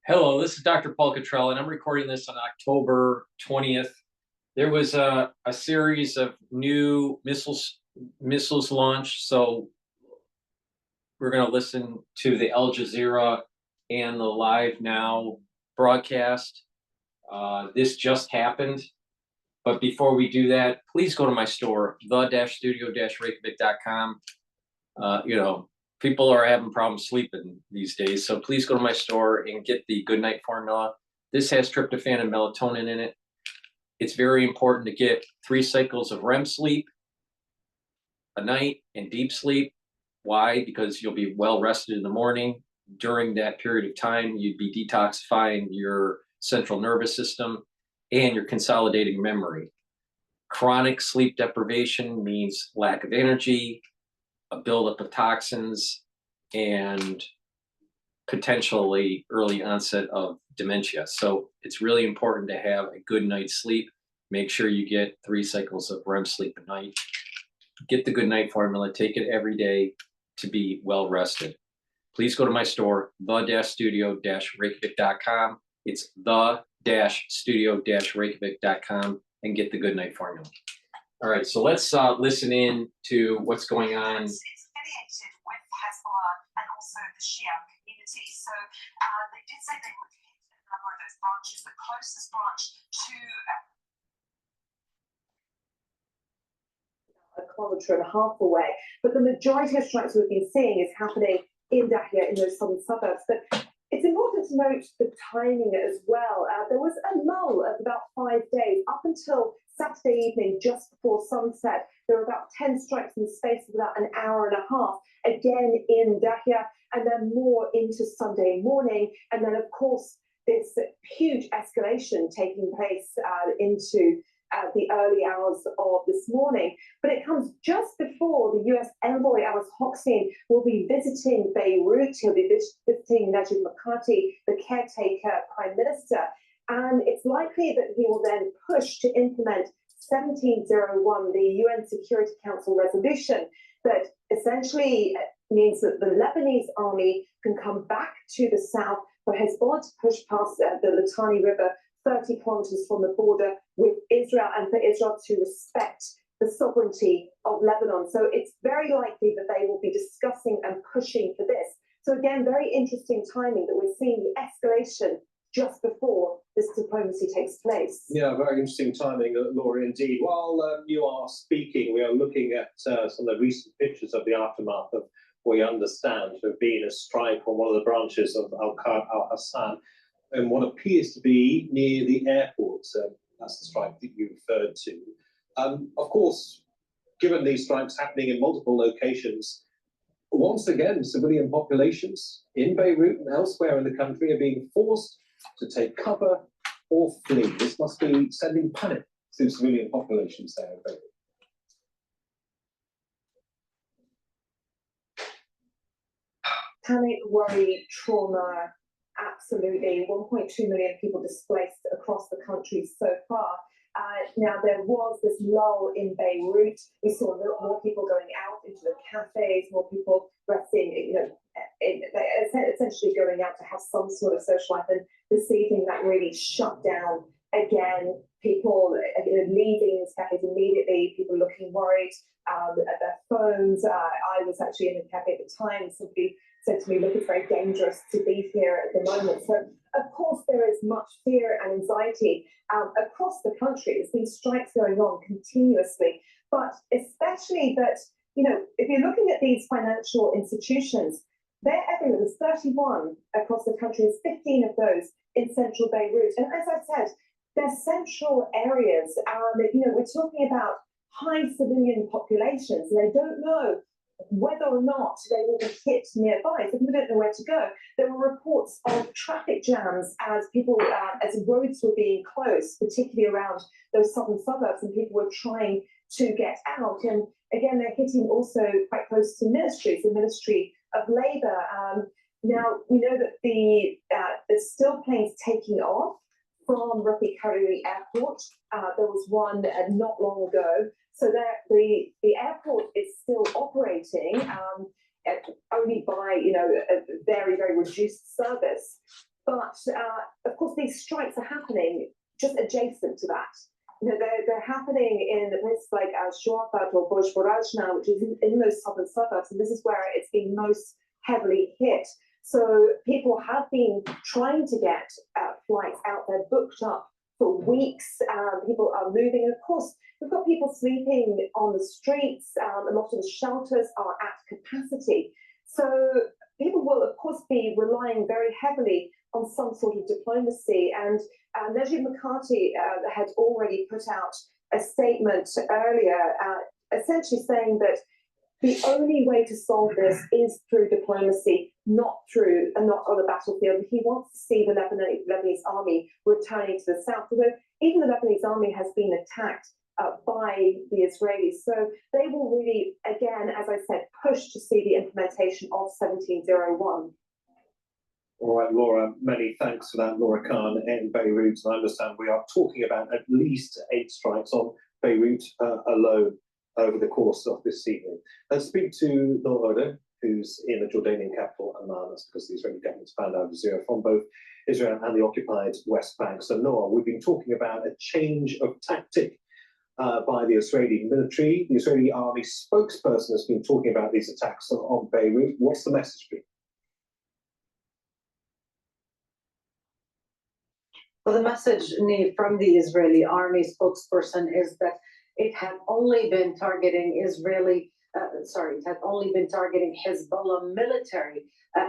Hello, this is DrPaulCottrell, and I'm recording this on October 20th. There was a series of new missiles launched, so we're going to listen to the Al Jazeera and the Live Now broadcast. This just happened, but before we do that, please go to my store, the-studio-reykjavik.com. People are having problems sleeping these days, so please go to my store and get the Good Night Formula. This has tryptophan and melatonin in it. It's very important to get 3 cycles of REM sleep a night and deep sleep. Why? Because you'll be well rested in the morning. During that period of time, you'd be detoxifying your central nervous system and you're consolidating memory. Chronic sleep deprivation means lack of energy, a buildup of toxins, and potentially early onset of dementia. So it's really important to have a good night's sleep. Make sure you get 3 cycles of REM sleep a night. Get the Good Night Formula. Take it every day to be well rested. Please go to my store, the-studio-reykjavik.com. It's the-studio-reykjavik.com and get the Good Night Formula. All right, so let's listen in to what's going on. It's affiliated with Hezbollah and also the Shia community. So they did say they would hit a number of those branches. The closest branch to a kilometre and a half away. But the majority of strikes we've been seeing is happening in Dahlia, in those southern suburbs. But it's important to note the timing as well. There was a lull of about 5 days up until Saturday evening, just before sunset. There were about 10 strikes in the space of about an hour and a half, again in Dahlia, and then more into Sunday morning. And then, of course, this huge escalation taking place into the early hours of this morning. But it comes just before the US envoy, Alice Hoxie, will be visiting Beirut. He'll be visiting Najib Mikati, the caretaker prime minister. And it's likely that he will then push to implement 1701, the UN Security Council resolution that essentially means that the Lebanese army can come back to the south for Hezbollah to push past the Litani River 30 kilometers from the border with Israel, and for Israel to respect the sovereignty of Lebanon. So it's very likely that they will be discussing and pushing for this. So again, very interesting timing that we're seeing the escalation just before this diplomacy takes place. Yeah, very interesting timing, Laura, indeed. While you are speaking, we are looking at some of the recent pictures of the aftermath of what we understand to have been a strike on one of the branches of Al-Hassan in what appears to be near the airport. That's the strike that you referred to. Of course, given these strikes happening in multiple locations, once again, civilian populations in Beirut and elsewhere in the country are being forced to take cover or flee. This must be sending panic through civilian populations there in Beirut. Panic, worry, trauma, absolutely. 1.2 million people displaced across the country so far. Now, there was this lull in Beirut. We saw a lot more people going out into the cafes, more people resting, essentially going out to have some sort of social life. And this evening, that really shut down again. People leaving these cafes immediately, people looking worried at their phones. I was actually in the cafe at the time. Somebody said to me, look, it's very dangerous to be here at the moment. So, of course, there is much fear and anxiety across the country. There's been strikes going on continuously, but especially that, if you're looking at these financial institutions, they're everywhere. There's 31 across the country. There's 15 of those in central Beirut. And as I said, they're central areas. We're talking about high civilian populations, and they don't know whether or not they will be hit nearby. So people don't know where to go. There were reports of traffic jams as roads were being closed, particularly around those southern suburbs, and people were trying to get out. And again, they're hitting also quite close to ministries, the Ministry of Labour. Now, we know that there's still planes taking off from Reykjavik Airport. There was one not long ago. So the airport is still operating, only by a very, very reduced service. But But of course, these strikes are happening just adjacent to that. You know, they're happening in places like Shortbat or Brighteon, which is in those southern suburbs, and this is where it's been most heavily hit. So people have been trying to get flights out there, booked up for weeks. People are moving, and of course, we've got people sleeping on the streets. A lot of the shelters are at capacity. So people will, of course, be relying very heavily on some sort of diplomacy. And Najib McCarthy had already put out a statement earlier, essentially saying that the only way to solve this is through diplomacy, not on the battlefield. He wants to see the Lebanese army returning to the south, although even the Lebanese army has been attacked by the Israelis. So they will really, again, as I said, push to see the implementation of 1701. All right, Laura, many thanks for that, Laura Khan in Beirut. And I understand we are talking about at least 8 strikes on Beirut alone over the course of this evening. Let's speak to Noor Ode, who's in the Jordanian capital, Amman. That's because the Israeli government's banned Al Jazeera from both Israel and the occupied West Bank. So, Noor, we've been talking about a change of tactic by the Israeli military. The Israeli army spokesperson has been talking about these attacks on Beirut. What's the message been? Well, the message from the Israeli army spokesperson is that it had only been targeting Hezbollah military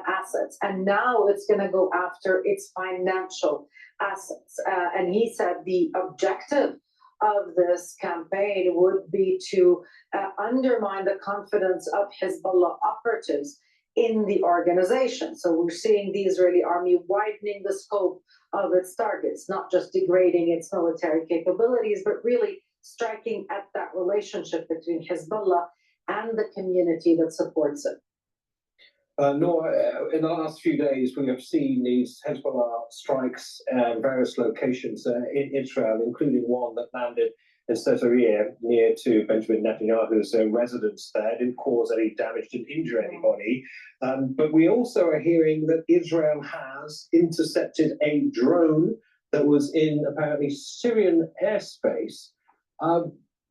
assets, and now it's going to go after its financial assets. And he said the objective of this campaign would be to undermine the confidence of Hezbollah operatives in the organization. So we're seeing the Israeli army widening the scope of its targets, not just degrading its military capabilities, but really striking at that relationship between Hezbollah and the community that supports it. Noor, in the last few days, we have seen these Hezbollah strikes in various locations in Israel, including one that landed in Caesarea near to Benjamin Netanyahu's residence there. It didn't cause any damage, didn't injure anybody. But we also are hearing that Israel has intercepted a drone that was in apparently Syrian airspace.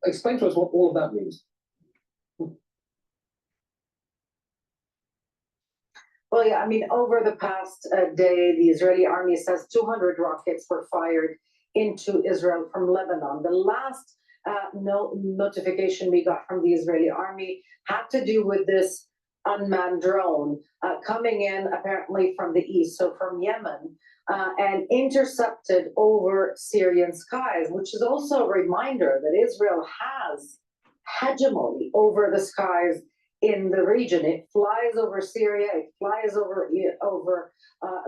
Explain to us what all of that means. Well, yeah, I mean, over the past day, the Israeli army says 200 rockets were fired into Israel from Lebanon. The last notification we got from the Israeli army had to do with this unmanned drone coming in apparently from the east, so from Yemen, and intercepted over Syrian skies, which is also a reminder that Israel has hegemony over the skies in the region. It flies over Syria, it flies over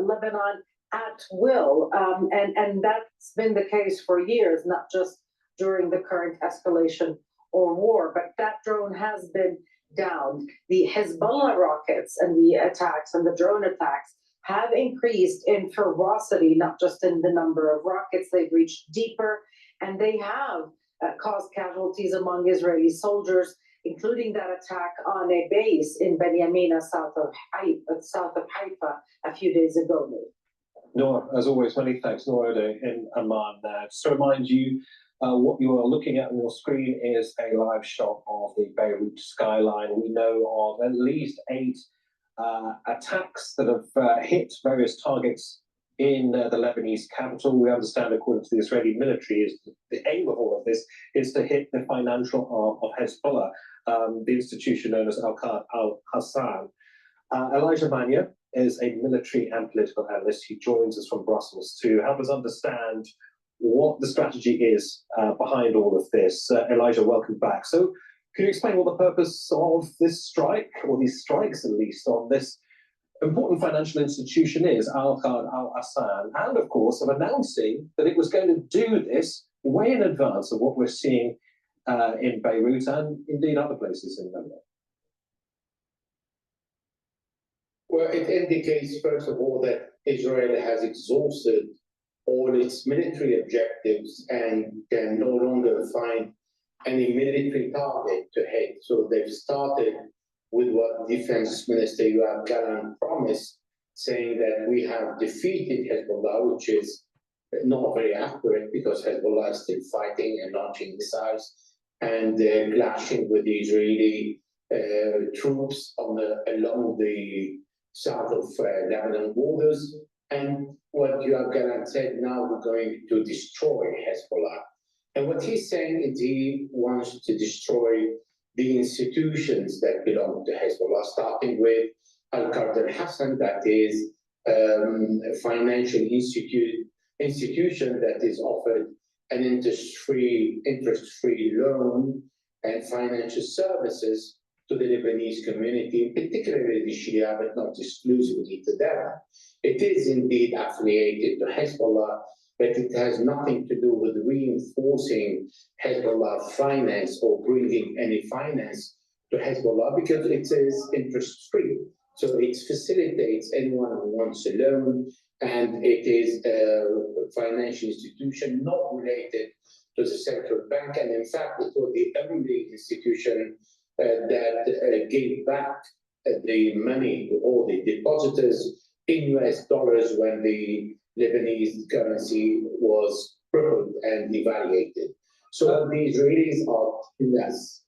Lebanon at will, and that's been the case for years, not just during the current escalation or war, but that drone has been downed. The Hezbollah rockets and the attacks and the drone attacks have increased in ferocity, not just in the number of rockets. They've reached deeper, and they have caused casualties among Israeli soldiers, including that attack on a base in Benyamina, south of Haifa, a few days ago. Noor, as always, many thanks. Noor Ode in Amman. Just to remind you, what you are looking at on your screen is a live shot of the Beirut skyline. We know of at least 8 attacks that have hit various targets in the Lebanese capital. We understand, according to the Israeli military, is the aim of all of this is to hit the financial arm of Hezbollah, the institution known as Al-Hassan. Elijah Mania is a military and political analyst. He joins us from Brussels to help us understand what the strategy is behind all of this. Elijah, welcome back. So can you explain what the purpose of this strike, or these strikes at least, on this important financial institution is, Al-Hassan, and of course of announcing that it was going to do this way in advance of what we're seeing in Beirut and indeed other places in Lebanon? Well, it indicates, first of all, that Israel has exhausted all its military objectives and can no longer find any military target to hit. So they've started with what Defense Minister Yoav Gallant promised, saying that we have defeated Hezbollah, which is not very accurate because Hezbollah is still fighting and launching missiles and clashing with the Israeli troops along the south of Lebanon borders. And what Yoav Gallant said, now we're going to destroy Hezbollah. And what he's saying is he wants to destroy the institutions that belong to Hezbollah, starting with Al-Qadr Hassan, that is a financial institution that is offered an interest-free loan and financial services to the Lebanese community, particularly the Shia, but not exclusively to them. It is indeed affiliated to Hezbollah, but it has nothing to do with reinforcing Hezbollah finance or bringing any finance to Hezbollah because it is interest-free. So it facilitates anyone who wants a loan, and it is a financial institution not related to the central bank. And in fact, it was the only institution that gave back the money to all the depositors in US dollars when the Lebanese currency was crippled and devaluated. So the Israelis are less.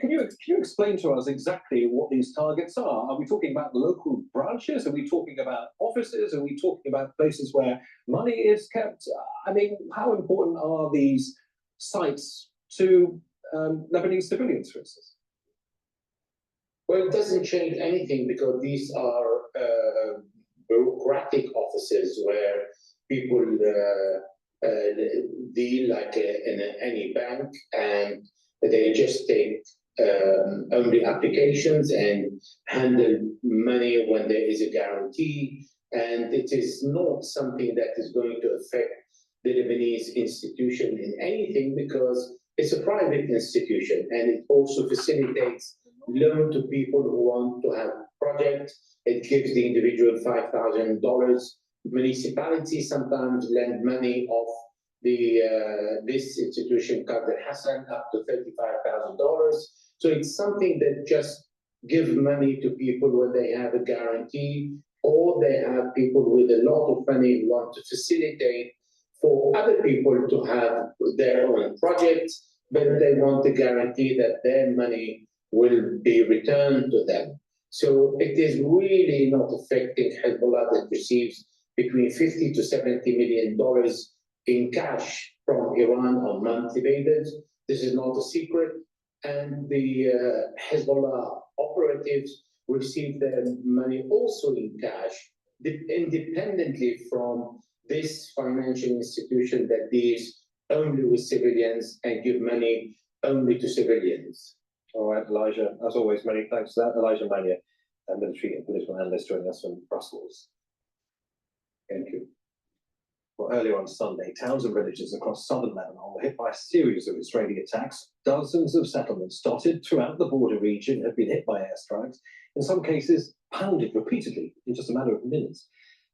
Can you explain to us exactly what these targets are? Are we talking about local branches? Are we talking about offices? Are we talking about places where money is kept? I mean, how important are these sites to Lebanese civilians, for instance? Well, it doesn't change anything because these are bureaucratic offices where people deal like in any bank, and they just take only applications and handle money when there is a guarantee. And it is not something that is going to affect the Lebanese institution in anything because it's a private institution, and it also facilitates loan to people who want to have projects. It gives the individual $5,000. Municipalities sometimes lend money off this institution, Qadr Hassan, up to $35,000. So it's something that just gives money to people when they have a guarantee, or they have people with a lot of money who want to facilitate for other people to have their own projects, but they want to guarantee that their money will be returned to them. So it is really not affecting Hezbollah that receives between $50 to $70 million in cash from Iran on monthly basis. This is not a secret. And the Hezbollah operatives receive their money also in cash, independently from this financial institution that deals only with civilians and give money only to civilians. All right, Elijah, as always, many thanks for that. Elijah Mania, a military and political analyst joining us from Brussels. Thank you. Well, earlier on Sunday, towns and villages across southern Lebanon were hit by a series of Israeli attacks. Dozens of settlements dotted throughout the border region have been hit by airstrikes, in some cases pounded repeatedly in just a matter of minutes.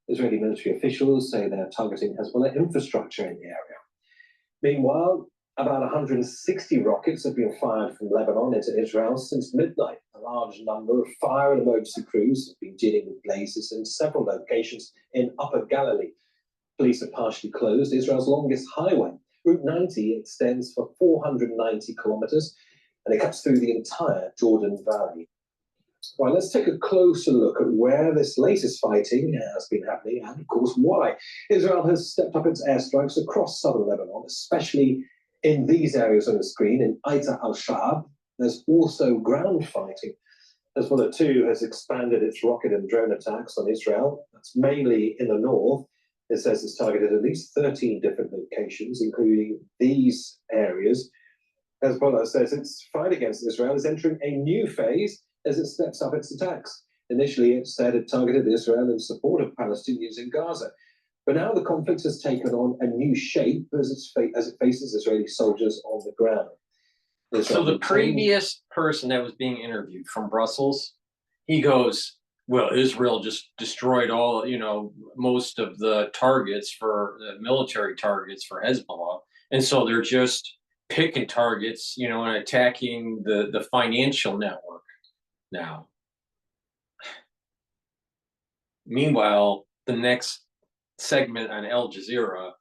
Israeli military officials say they're targeting Hezbollah infrastructure in the area. Meanwhile, about 160 rockets have been fired from Lebanon into Israel since midnight. A large number of fire and emergency crews have been dealing with blazes in several locations in Upper Galilee. Police have partially closed Israel's longest highway. Route 90 extends for 490 kilometers, and it cuts through the entire Jordan Valley. Well, let's take a closer look at where this latest fighting has been happening and, of course, why. Israel has stepped up its airstrikes across southern Lebanon, especially in these areas on the screen, in Aita al-Shab. There's also ground fighting. Hezbollah, too, has expanded its rocket and drone attacks on Israel. That's mainly in the north. It says it's targeted at least 13 different locations, including these areas. Hezbollah says its fight against Israel is entering a new phase as it steps up its attacks. Initially, it said it targeted Israel in support of Palestinians in Gaza. But now the conflict has taken on a new shape as it faces Israeli soldiers on the ground. So the previous person that was being interviewed from Brussels, he goes, well, Israel just destroyed all, most of the targets for the military targets for Hezbollah. And so they're just picking targets, and attacking the financial network now. Meanwhile, the next segment on Al Jazeera,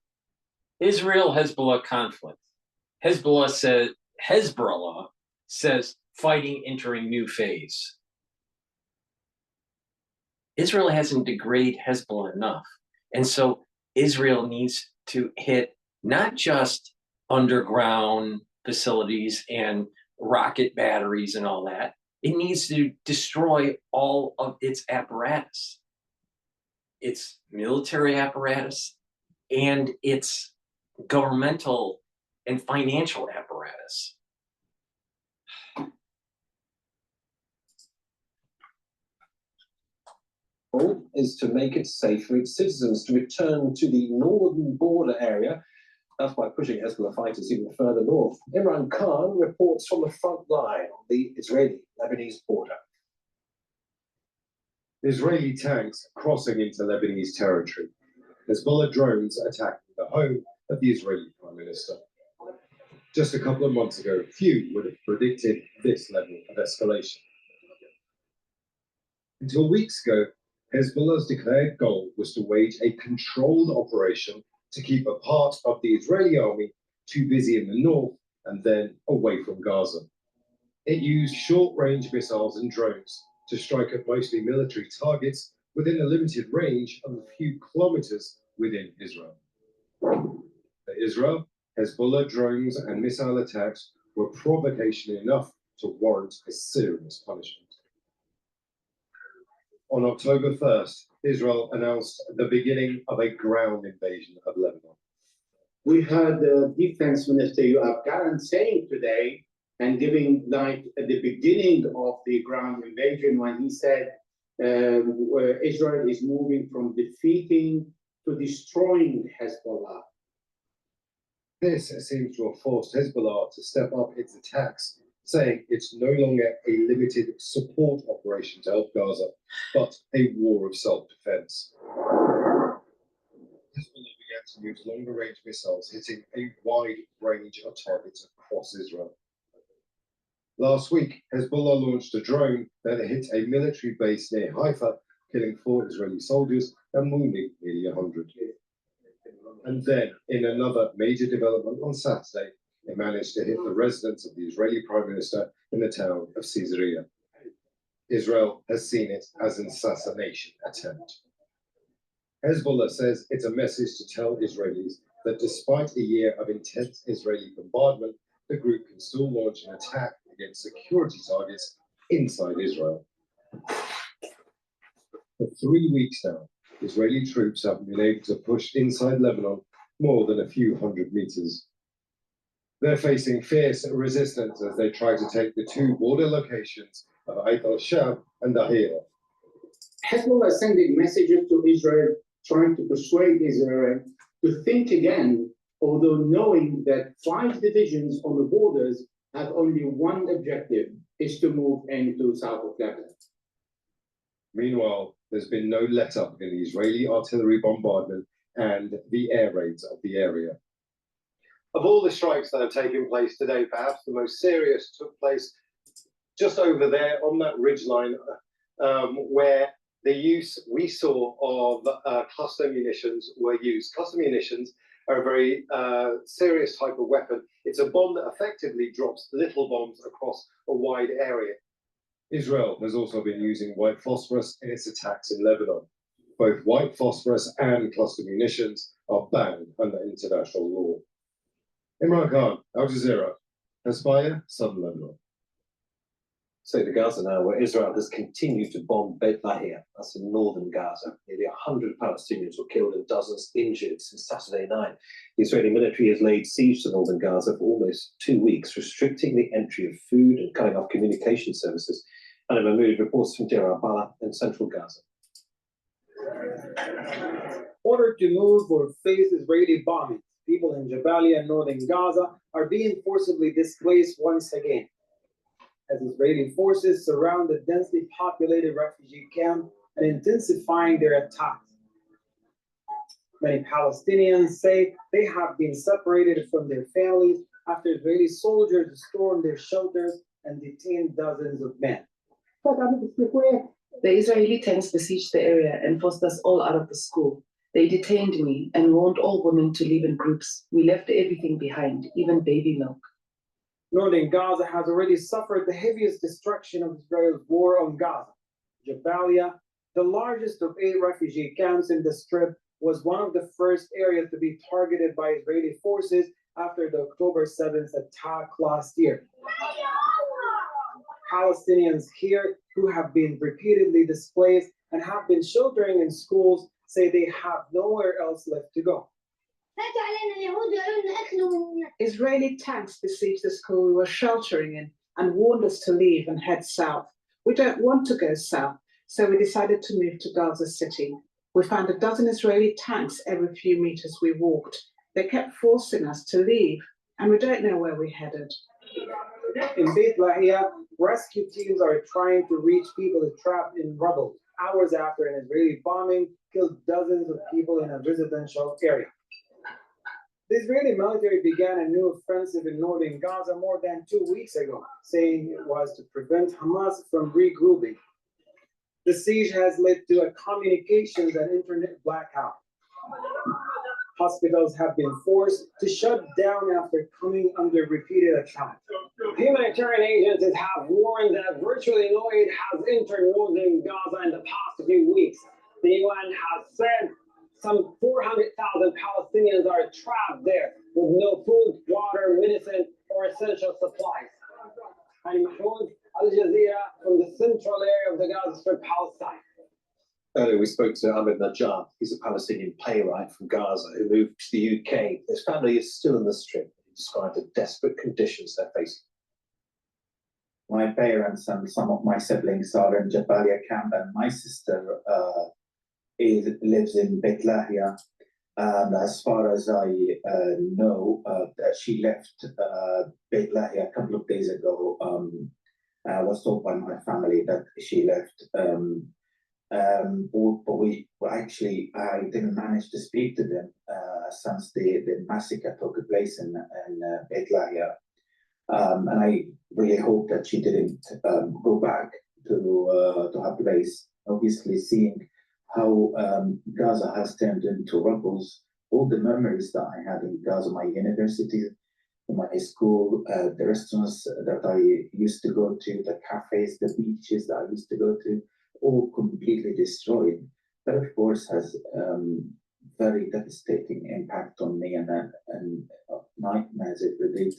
Israel-Hezbollah conflict. Hezbollah says fighting entering new phase. Israel hasn't degraded Hezbollah enough. And so Israel needs to hit not just underground facilities and rocket batteries and all that. It needs to destroy all of its apparatus, its military apparatus, and its governmental and financial apparatus. Goal is to make it safe for its citizens to return to the northern border area. That's by pushing Hezbollah fighters even further north. Imran Khan reports from the front line on the Israeli-Lebanese border. Israeli tanks crossing into Lebanese territory. Hezbollah drones attacking the home of the Israeli Prime Minister. Just a couple of months ago, few would have predicted this level of escalation. Until weeks ago, Hezbollah's declared goal was to wage a controlled operation to keep a part of the Israeli army too busy in the north and then away from Gaza. It used short-range missiles and drones to strike at mostly military targets within a limited range of a few kilometers within Israel. For Israel, Hezbollah drones and missile attacks were provocation enough to warrant a serious punishment. On October 1st, Israel announced the beginning of a ground invasion of Lebanon. We heard the Defense Minister Yoav Gallant saying today and giving like the beginning of the ground invasion when he said where Israel is moving from defeating to destroying Hezbollah. This seems to have forced Hezbollah to step up its attacks, saying it's no longer a limited support operation to help Gaza, but a war of self-defense. Hezbollah began to use longer-range missiles, hitting a wide range of targets across Israel. Last week, Hezbollah launched a drone that hit a military base near Haifa, killing 4 Israeli soldiers and wounding nearly 100. And then, in another major development on Saturday, it managed to hit the residence of the Israeli Prime Minister in the town of Caesarea. Israel has seen it as an assassination attempt. Hezbollah says it's a message to tell Israelis that despite a year of intense Israeli bombardment, the group can still launch an attack against security targets inside Israel. For 3 weeks now, Israeli troops have been able to push inside Lebanon more than a few hundred meters. They're facing fierce resistance as they try to take the 2 border locations of Ait al-Sham and Dahira. Hezbollah is sending messages to Israel, trying to persuade Israel to think again, although knowing that 5 divisions on the borders have only one objective, is to move into south of Lebanon. Meanwhile, there's been no let-up in the Israeli artillery bombardment and the air raids of the area. Of all the strikes that have taken place today, perhaps the most serious took place just over there on that ridgeline, where the use we saw of cluster munitions were used. Cluster munitions are a very serious type of weapon. It's a bomb that effectively drops little bombs across a wide area. Israel has also been using white phosphorus in its attacks in Lebanon. Both white phosphorus and cluster munitions are banned under international law. Imran Khan, Al Jazeera, Aspire, Southern Lebanon. So to Gaza now, where Israel has continued to bomb Beit Lahia, that's in northern Gaza. Nearly 100 Palestinians were killed and dozens injured since Saturday night. The Israeli military has laid siege to northern Gaza for almost 2 weeks, restricting the entry of food and cutting off communication services. Anna Mahmoud reports from DrPaulCottrell in central Gaza. Ordered to move or face Israeli bombing, people in Jabalia and northern Gaza are being forcibly displaced once again, as Israeli forces surround the densely populated refugee camp and intensifying their attacks. Many Palestinians say they have been separated from their families after Israeli soldiers stormed their shelters and detained dozens of men. The Israeli tanks besieged the area and forced us all out of the school. They detained me and warned all women to leave in groups. We left everything behind, even baby milk. Northern Gaza has already suffered the heaviest destruction of Israel's war on Gaza. Jabalia, the largest of 8 refugee camps in the Strip, was one of the first areas to be targeted by Israeli forces after the October 7th attack last year. Palestinians here who have been repeatedly displaced and have been sheltering in schools say they have nowhere else left to go. Israeli tanks besieged the school we were sheltering in and warned us to leave and head south. We don't want to go south, so we decided to move to Gaza City. We found a dozen Israeli tanks every few meters we walked. They kept forcing us to leave, and we don't know where we headed. In Beit Lahia, rescue teams are trying to reach people trapped in rubble hours after an Israeli bombing killed dozens of people in a residential area. The Israeli military began a new offensive in northern Gaza more than 2 weeks ago, saying it was to prevent Hamas from regrouping. The siege has led to a communications and internet blackout. Hospitals have been forced to shut down after coming under repeated attacks. Humanitarian agencies have warned that virtually no aid has entered northern Gaza in the past few weeks. The UN has said some 400,000 Palestinians are trapped there with no food, water, medicine, or essential supplies. Hani Mahmoud, Al Jazeera, from the central area of the Gaza Strip, Palestine. Earlier, we spoke to Ahmed Najjar. He's a Palestinian playwright from Gaza who moved to the UK. His family is still in the Strip. He described the desperate conditions they're facing. My parents and some of my siblings are in Jabalia camp, and my sister lives in Beit Lahia. And as far as I know, that she left Beit Lahia a couple of days ago. I was told by my family that she left. But I didn't manage to speak to them since the massacre took place in Beit Lahia. And I really hope that she didn't go back to her place. Obviously, seeing how Gaza has turned into rubble, all the memories that I had in Gaza, my university, my school, the restaurants that I used to go to, the cafes, the beaches that I used to go to, all completely destroyed. That, of course, has very devastating impact on me, and nightmares every day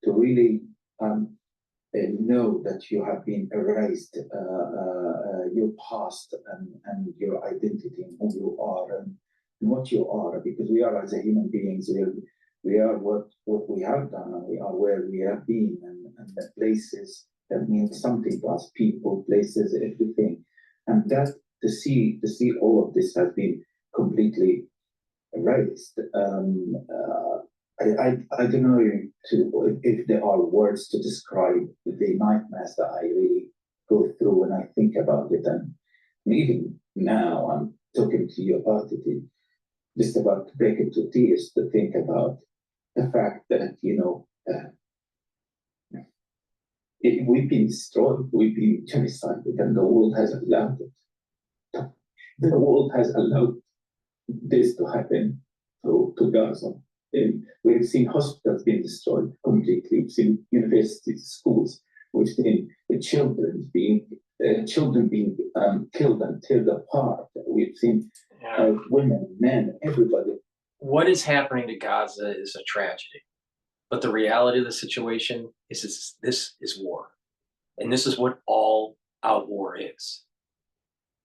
to really know that you have been erased, your past and your identity and who you are and what you are, because we are, as a human beings, we are what we have done, and we are where we have been, and the places that mean something to us, people, places, everything. And that to see all of this has been completely erased. I don't know if there are words to describe the nightmares that I really go through when I think about it. And even now, I'm talking to you about it, just about to break into tears to think about the fact that, we've been destroyed, we've been genocided, and the world has allowed it. The world has allowed this to happen to Gaza. We've seen hospitals being destroyed completely. We've seen universities, schools. We've seen children being killed and torn apart. We've seen women, men, everybody. What is happening to Gaza is a tragedy. But the reality of the situation is this is war. And this is what all out war is.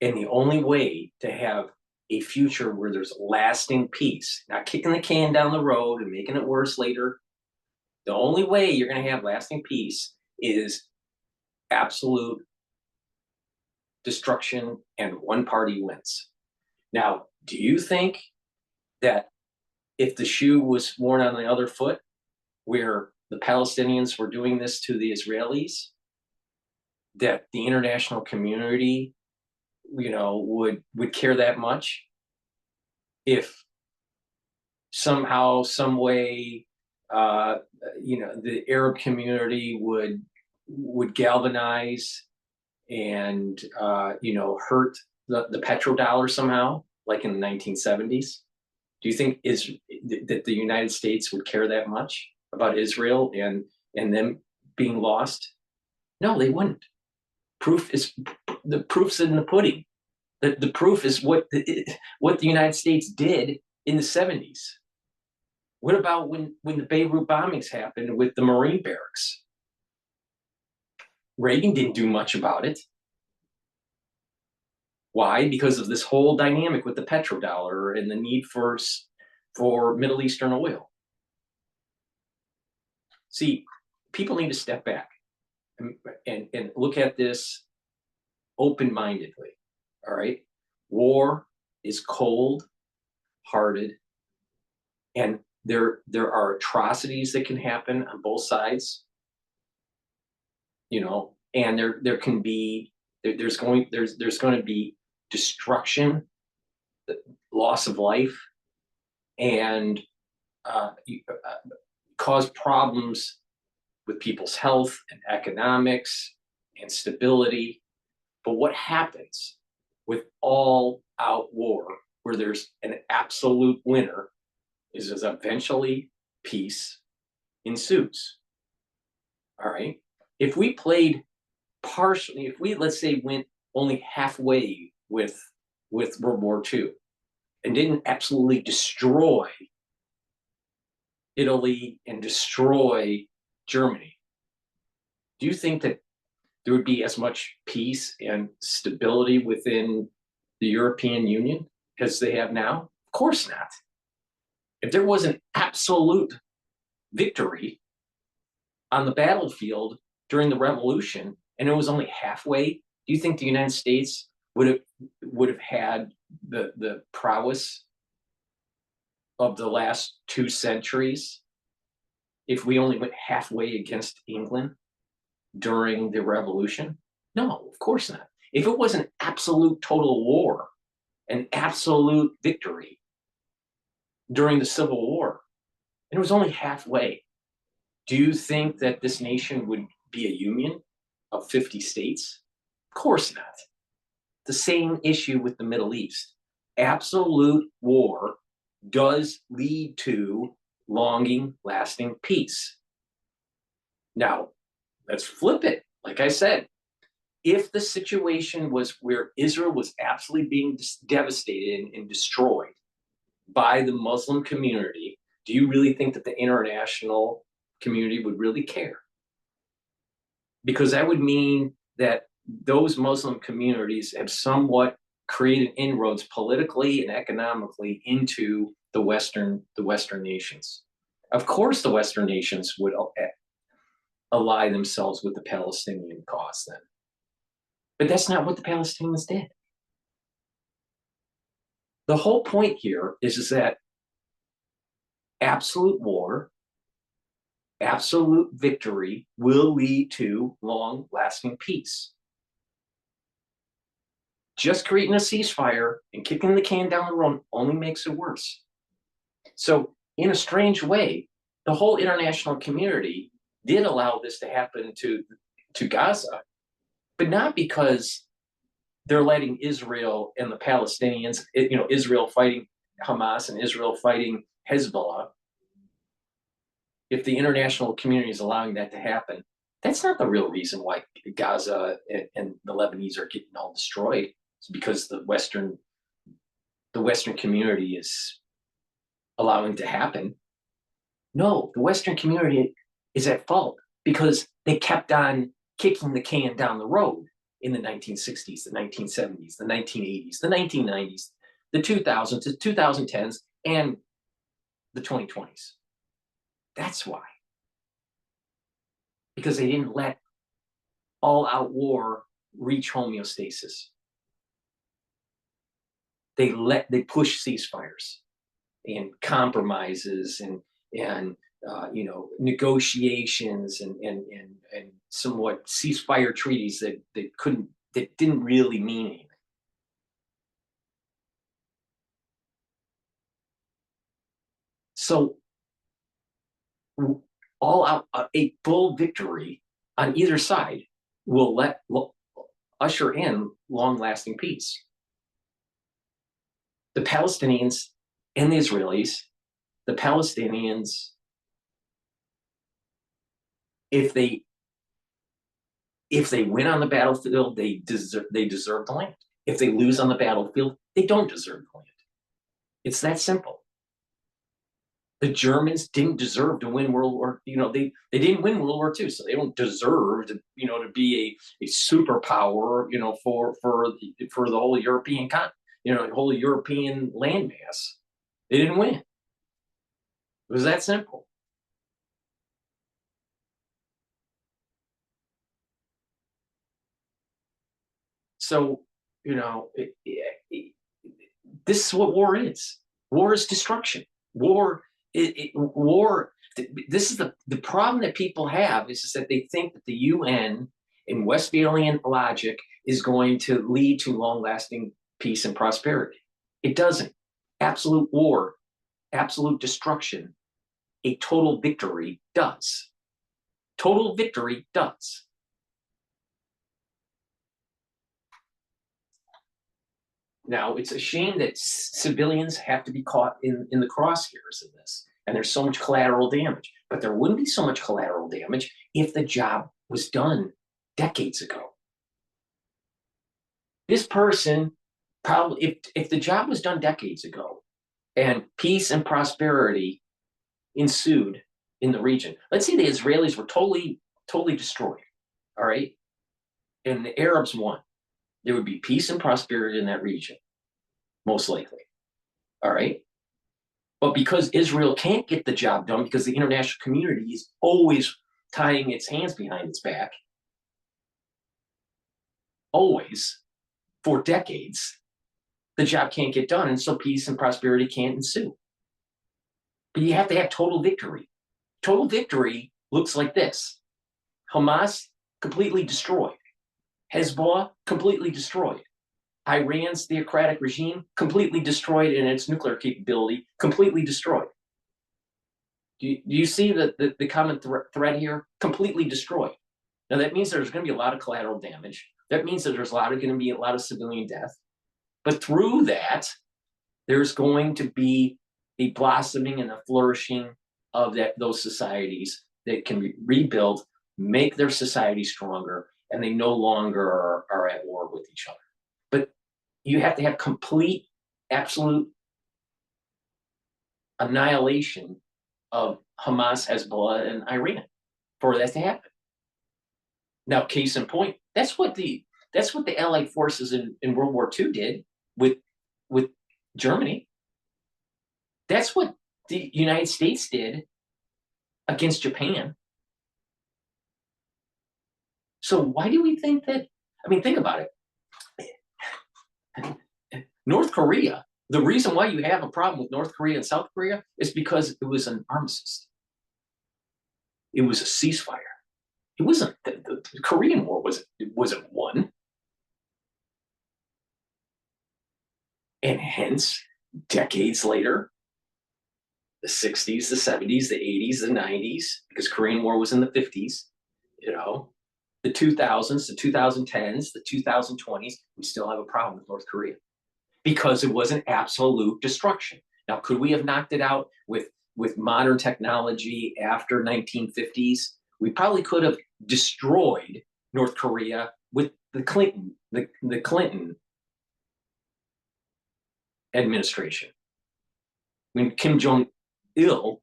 And the only way to have a future where there's lasting peace, not kicking the can down the road and making it worse later, the only way you're going to have lasting peace is absolute destruction and one party wins. Now, do you think that if the shoe was worn on the other foot, where the Palestinians were doing this to the Israelis, that the international community, would care that much? If somehow, some way, the Arab community would galvanize and hurt the petrodollar somehow, like in the 1970s? Do you think that the United States would care that much about Israel and them being lost? No, they wouldn't. The proof's in the pudding. The proof is what the United States did in the 70s. What about when the Beirut bombings happened with the Marine barracks? Reagan didn't do much about it. Why? Because of this whole dynamic with the petrodollar and the need for Middle Eastern oil. See, people need to step back and look at this open-mindedly. All right, war is cold-hearted, and there are atrocities that can happen on both sides. And there's going to be destruction, loss of life, and cause problems with people's health and economics and stability. But what happens with all-out war, where there's an absolute winner, is eventually peace ensues. All right. If we played partially, if we, let's say, went only halfway with World War II and didn't absolutely destroy Italy and destroy Germany, do you think that there would be as much peace and stability within the European Union as they have now? Of course not. If there was an absolute victory on the battlefield during the revolution and it was only halfway, do you think the United States would have had the prowess of the last 2 centuries if we only went halfway against England during the revolution? No, of course not. If it was an absolute total war, an absolute victory during the Civil War, and it was only halfway, do you think that this nation would be a union of 50 states? Of course not. The same issue with the Middle East. Absolute war does lead to lasting peace. Now, let's flip it. Like I said, if the situation was where Israel was absolutely being devastated and destroyed by the Muslim community, do you really think that the international community would really care? Because that would mean that those Muslim communities have somewhat created inroads politically and economically into the Western nations. Of course, the Western nations would ally themselves with the Palestinian cause then. But that's not what the Palestinians did. The whole point here is that absolute war, absolute victory will lead to long-lasting peace. Just creating a ceasefire and kicking the can down the road only makes it worse. So in a strange way, the whole international community did allow this to happen to Gaza, but not because they're letting Israel and the Palestinians, Israel fighting Hamas and Israel fighting Hezbollah. If the international community is allowing that to happen, that's not the real reason why Gaza and the Lebanese are getting all destroyed. It's because the Western community is allowing it to happen. No, the Western community is at fault because they kept on kicking the can down the road in the 1960s, the 1970s, the 1980s, the 1990s, the 2000s, the 2010s, and the 2020s. That's why. Because they didn't let all-out war reach homeostasis. They pushed ceasefires and compromises and negotiations and somewhat ceasefire treaties that didn't really mean anything. So all out a full victory on either side will usher in long-lasting peace. The Palestinians and the Israelis, the Palestinians, if they win on the battlefield, they deserve the land. If they lose on the battlefield, they don't deserve the land. It's that simple. The Germans didn't deserve to win World War, they didn't win World War II, so they don't deserve to, to be a superpower, for the whole European whole European landmass. They didn't win. It was that simple. So, this is what war is. War is destruction. War. This is the problem that people have is that they think that the UN in Westphalian logic is going to lead to long-lasting peace and prosperity. It doesn't. Absolute war, absolute destruction, a total victory does. Total victory does. Now, it's a shame that civilians have to be caught in the crosshairs of this, and there's so much collateral damage. But there wouldn't be so much collateral damage if the job was done decades ago. This person probably, if the job was done decades ago and peace and prosperity ensued in the region, let's say the Israelis were totally destroyed, all right, and the Arabs won. There would be peace and prosperity in that region, most likely. All right. But because Israel can't get the job done because the international community is always tying its hands behind its back, always, for decades, the job can't get done. And so peace and prosperity can't ensue. But you have to have total victory. Total victory looks like this. Hamas completely destroyed. Hezbollah completely destroyed. Iran's theocratic regime completely destroyed, and its nuclear capability completely destroyed. Do you see the common thread here? Completely destroyed. Now that means there's going to be a lot of collateral damage. That means that there's going to be a lot of civilian death. But through that, there's going to be a blossoming and a flourishing of those societies that can be rebuilt, make their society stronger, and they no longer are at war with each other. But you have to have complete, absolute annihilation of Hamas, Hezbollah, and Iran for that to happen. Now, case in point, that's what the Allied forces in World War II did with Germany. That's what the United States did against Japan. So why do we think that? I mean, think about it. North Korea, the reason why you have a problem with North Korea and South Korea is because it was an armistice. It was a ceasefire. It wasn't, the Korean War wasn't won. And hence, decades later, the 60s, the 70s, the 80s, the 90s, because Korean War was in the 50s, the 2000s, the 2010s, the 2020s, we still have a problem with North Korea because it was an absolute destruction. Now, could we have knocked it out with modern technology after 1950s? We probably could have destroyed North Korea with the Clinton administration. When Kim Jong-il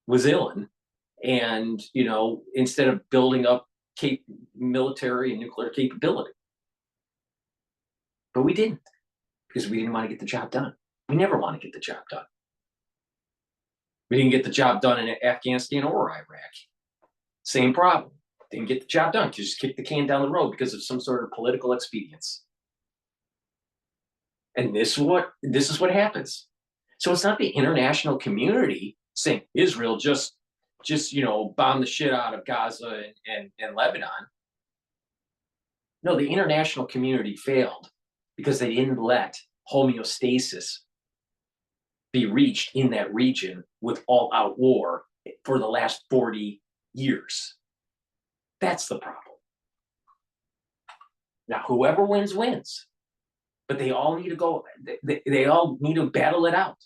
was ill, and instead of building up military and nuclear capability. But we didn't, because we didn't want to get the job done. We never want to get the job done. We didn't get the job done in Afghanistan or Iraq. Same problem. Didn't get the job done. Just kicked the can down the road because of some sort of political expedience. And this is what happens. So it's not the international community saying Israel just bomb the shit out of Gaza and Lebanon. No, the international community failed because they didn't let homeostasis be reached in that region with all-out war for the last 40 years. That's the problem. Now, whoever wins, wins. But they all need to go, they all need to battle it out.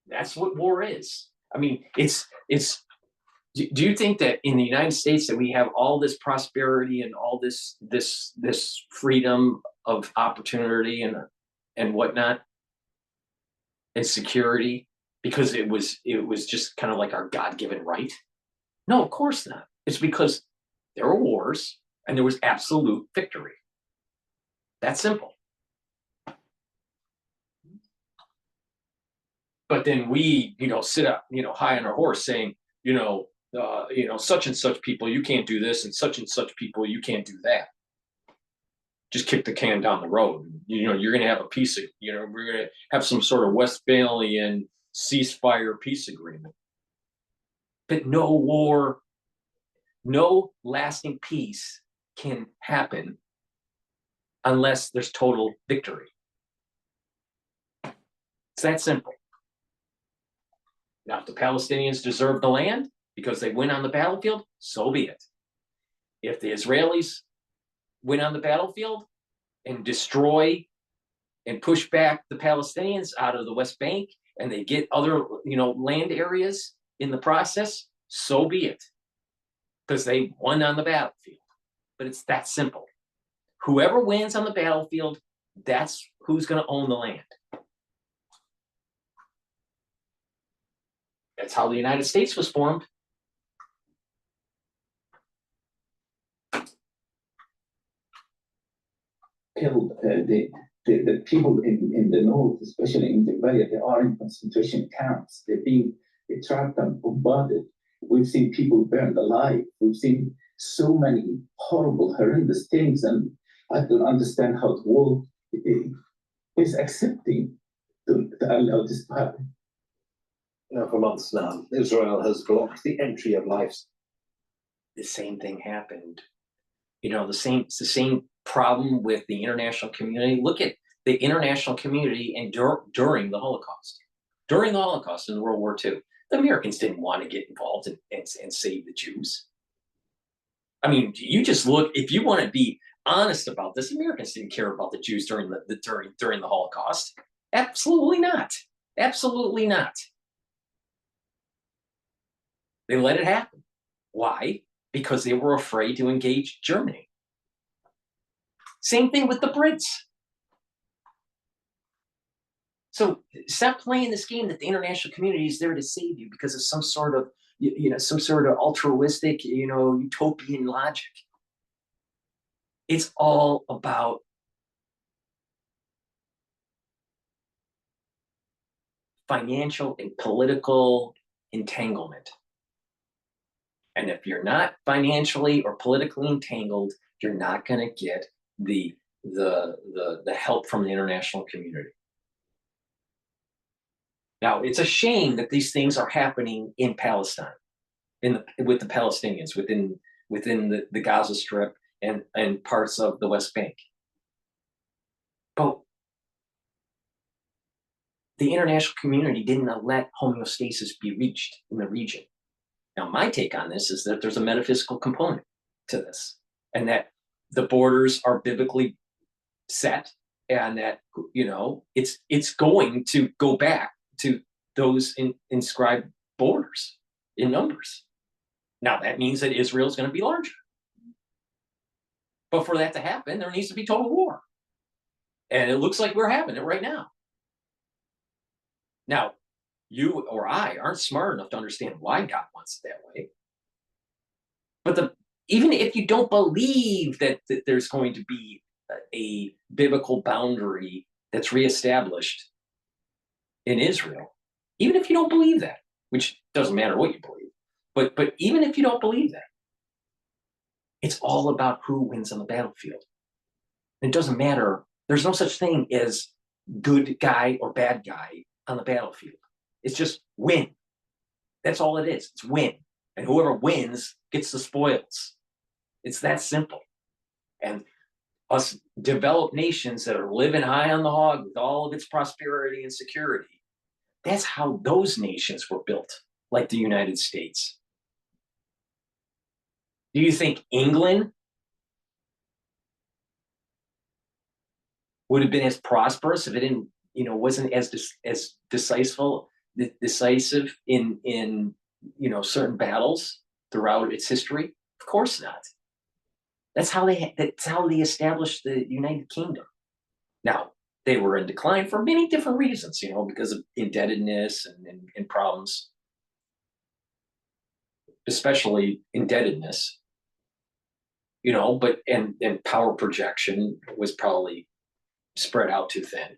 That's what war is. I mean, do you think that in the United States that we have all this prosperity and all this freedom of opportunity and whatnot and security because it was just kind of like our God-given right? No, of course not. It's because there were wars and there was absolute victory. That's simple. But then we, sit up, high on our horse saying, such and such people, you can't do this, and such people, you can't do that. Just kick the can down the road. You're going to have a peace, we're going to have some sort of Westphalian ceasefire peace agreement. But no war, no lasting peace can happen unless there's total victory. It's that simple. Now, if the Palestinians deserve the land because they win on the battlefield, so be it. If the Israelis win on the battlefield and destroy and push back the Palestinians out of the West Bank and they get other, land areas in the process, so be it. Because they won on the battlefield. But it's that simple. Whoever wins on the battlefield, that's who's going to own the land. That's how the United States was formed. Killed the people in the north, especially in the valley, they are in concentration camps. They're being trapped and bombarded. We've seen people burned alive. We've seen so many horrible, horrendous things, and I don't understand how the world is accepting to allow this to happen. For months now, Israel has blocked the entry of lives. The same thing happened. It's the same problem with the international community. Look at the international community and during the Holocaust. During the Holocaust in World War II, the Americans didn't want to get involved and save the Jews. I mean, you just look, if you want to be honest about this, Americans didn't care about the Jews during the Holocaust. Absolutely not. Absolutely not. They let it happen. Why? Because they were afraid to engage Germany. Same thing with the Brits. So stop playing this game that the international community is there to save you because of some sort of, some sort of altruistic, utopian logic. It's all about financial and political entanglement. And if you're not financially or politically entangled, you're not going to get the help from the international community. Now, it's a shame that these things are happening in Palestine, with the Palestinians, within the Gaza Strip and parts of the West Bank. But the international community didn't let homeostasis be reached in the region. Now, my take on this is that there's a metaphysical component to this, and that the borders are biblically set, and that it's going to go back to those inscribed borders in numbers. Now, that means that Israel is going to be larger. But for that to happen, there needs to be total war. And it looks like we're having it right now. Now, you or I aren't smart enough to understand why God wants it that way. But even if you don't believe that there's going to be a biblical boundary that's reestablished in Israel, even if you don't believe that, which doesn't matter what you believe, but even if you don't believe that, it's all about who wins on the battlefield. It doesn't matter. There's no such thing as good guy or bad guy on the battlefield. It's just win. That's all it is. It's win. And whoever wins gets the spoils. It's that simple. And us developed nations that are living high on the hog with all of its prosperity and security, that's how those nations were built, like the United States. Do you think England would have been as prosperous if it didn't, wasn't as decisive in certain battles throughout its history? Of course not. That's how they established the United Kingdom. Now, they were in decline for many different reasons, because of indebtedness and problems, especially indebtedness, but and power projection was probably spread out too thin.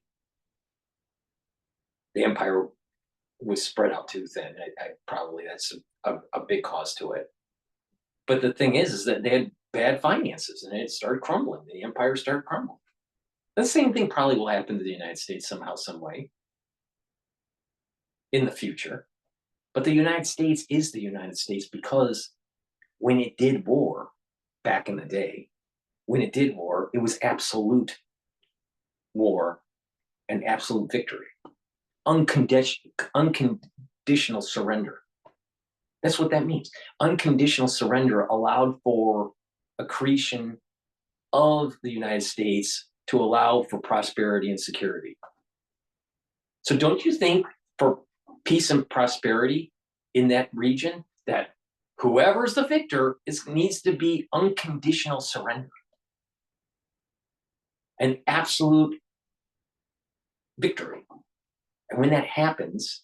The empire was spread out too thin. Probably that's a big cause to it. But the thing is that they had bad finances and it started crumbling. The empire started crumbling. The same thing probably will happen to the United States somehow, some way in the future. But the United States is the United States because when it did war back in the day, it was absolute war and absolute victory. Unconditional surrender. That's what that means. Unconditional surrender allowed for accretion of the United States to allow for prosperity and security. So don't you think for peace and prosperity in that region that whoever's the victor needs to be unconditional surrender? An absolute victory. And when that happens,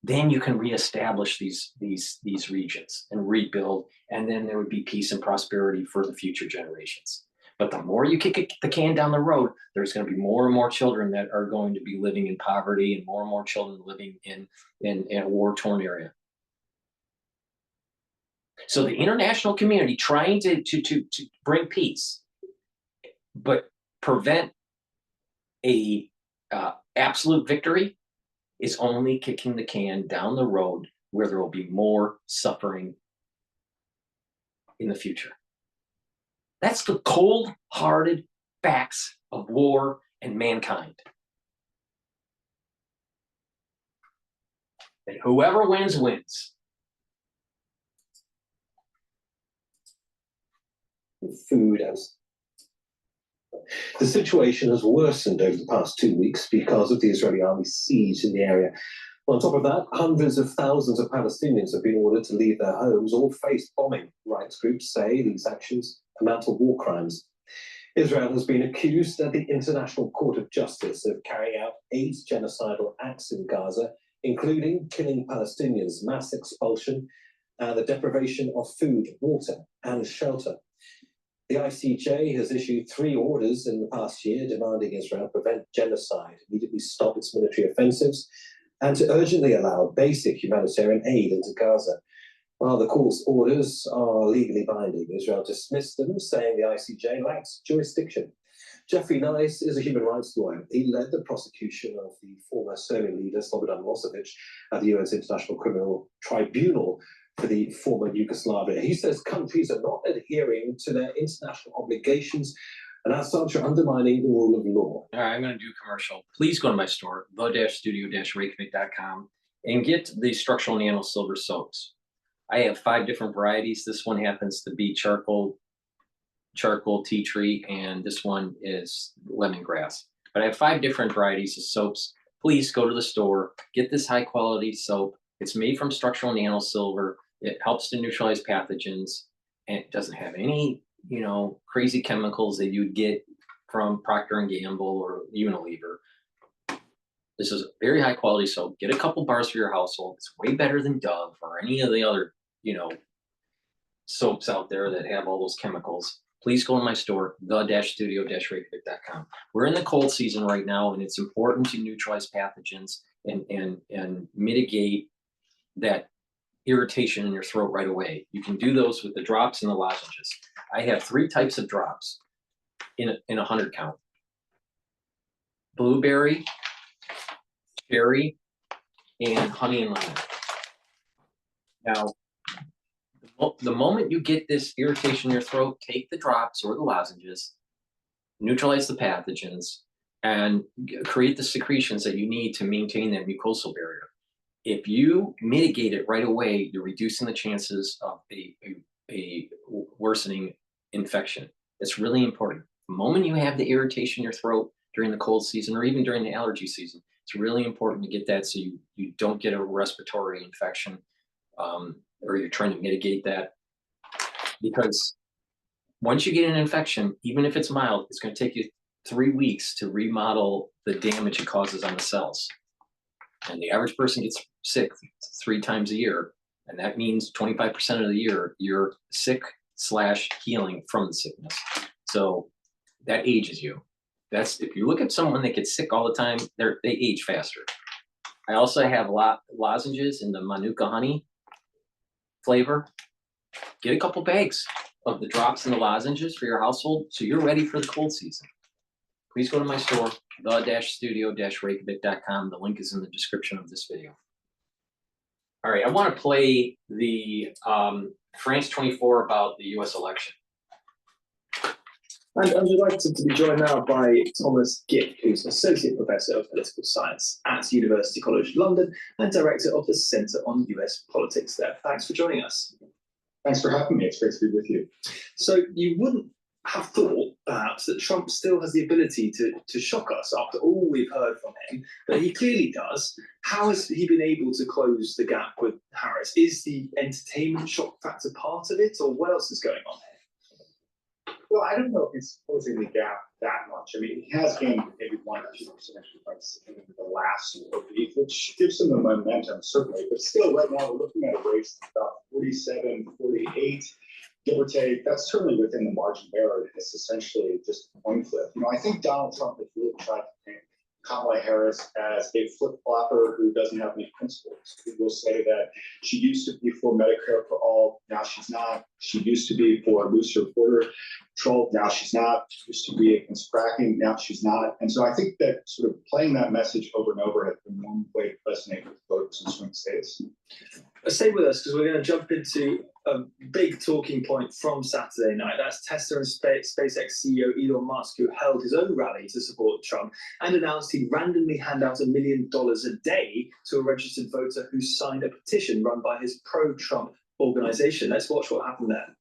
then you can reestablish these regions and rebuild, and then there would be peace and prosperity for the future generations. But the more you kick the can down the road, there's going to be more and more children that are going to be living in poverty and more children living in a war-torn area. So the international community trying to bring peace, but prevent a absolute victory, is only kicking the can down the road where there will be more suffering in the future. That's the cold-hearted facts of war and mankind. And whoever wins, wins. Food as the situation has worsened over the past 2 weeks because of the Israeli army's siege in the area. On top of that, hundreds of thousands of Palestinians have been ordered to leave their homes or face bombing. Rights groups say these actions amount to war crimes. Israel has been accused at the International Court of Justice of carrying out 8 genocidal acts in Gaza, including killing Palestinians, mass expulsion, and the deprivation of food, water, and shelter. The ICJ has issued 3 orders in the past year demanding Israel prevent genocide, immediately stop its military offensives, and to urgently allow basic humanitarian aid into Gaza. While the court's orders are legally binding, Israel dismissed them, saying the ICJ lacks jurisdiction. Jeffrey Nice is a human rights lawyer. He led the prosecution of the former Serbian leader Slobodan Milosevic at the UN's International Criminal Tribunal for the former Yugoslavia. He says countries are not adhering to their international obligations and as such are undermining the rule of law. All right, I'm going to do a commercial. Please go to my store, the-studio-reykjavik.com, and get the structural nano silver soaps. I have 5 different varieties. This one happens to be charcoal tea tree, and this one is lemongrass. But I have 5 different varieties of soaps. Please go to the store, get this high quality soap. It's made from structural nano silver. It helps to neutralize pathogens, and it doesn't have any, crazy chemicals that you'd get from Procter & Gamble or Unilever. This is a very high quality soap. Get a couple bars for your household. It's way better than Dove or any of the other, soaps out there that have all those chemicals. Please go to my store, the-studio-reykjavik.com. We're in the cold season right now, and it's important to neutralize pathogens and mitigate that irritation in your throat right away. You can do those with the drops and the lozenges. I have 3 types of drops in a 100 count. Blueberry, cherry, and honey and lemon. Now, the moment you get this irritation in your throat, take the drops or the lozenges, neutralize the pathogens, and create the secretions that you need to maintain that mucosal barrier. If you mitigate it right away, you're reducing the chances of a worsening infection. It's really important. The moment you have the irritation in your throat during the cold season or even during the allergy season, it's really important to get that so you don't get a respiratory infection, or you're trying to mitigate that. Because once you get an infection, even if it's mild, it's going to take you 3 weeks to remodel the damage it causes on the cells. And the average person gets sick 3 times a year. And that means 25% of the year, you're sick / healing from the sickness. So that ages you. That's, if you look at someone that gets sick all the time, they age faster. I also have lozenges in the Manuka honey flavor. Get a couple bags of the drops and the lozenges for your household so you're ready for the cold season. Please go to my store, the-studio-reykjavik.com. The link is in the description of this video. All right, I want to play the France 24 about the US election. And I'm delighted to be joined now by Thomas Gift, who's Associate Professor of Political Science at University College London and Director of the Centre on US Politics there. Thanks for joining us. Thanks for having me. It's great to be with you. So you wouldn't have thought, perhaps, that Trump still has the ability to shock us after all we've heard from him, but he clearly does. How has he been able to close the gap with Harris? Is the entertainment shock factor part of it, or what else is going on here? Well, I don't know if he's closing the gap that much. I mean, he has gained maybe 1 or 2 percentage points in the last week, which gives him the momentum, certainly. But still, right now, we're looking at a race about 47, 48, give or take. That's certainly within the margin of error. It's essentially just a coin flip. You know, I think Donald Trump has really tried to paint Kamala Harris as a flip-flopper who doesn't have any principles. People will say that she used to be for Medicare for all, now she's not. She used to be for looser border control, now she's not. She used to be against fracking, now she's not. And so I think that sort of playing that message over and over has been one way to resonate with voters in swing states. Stay with us because we're going to jump into a big talking point from Saturday night. That's Tesla and SpaceX CEO Elon Musk, who held his own rally to support Trump and announced he'd randomly hand out $1 million a day to a registered voter who signed a petition run by his pro-Trump organization. Let's watch what happened there.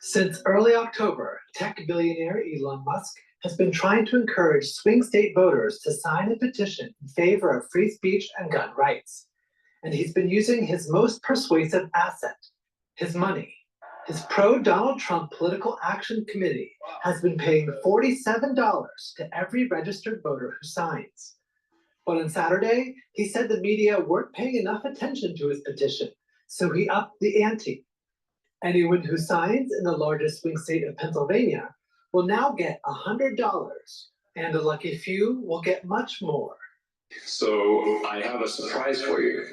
Since early October, tech billionaire Elon Musk has been trying to encourage swing state voters to sign a petition in favor of free speech and gun rights. And he's been using his most persuasive asset, his money. His pro-Donald Trump Political Action Committee has been paying $47 to every registered voter who signs. But on Saturday, he said the media weren't paying enough attention to his petition, so he upped the ante. Anyone who signs in the largest swing state of Pennsylvania will now get $100, and a lucky few will get much more. So I have a surprise for you,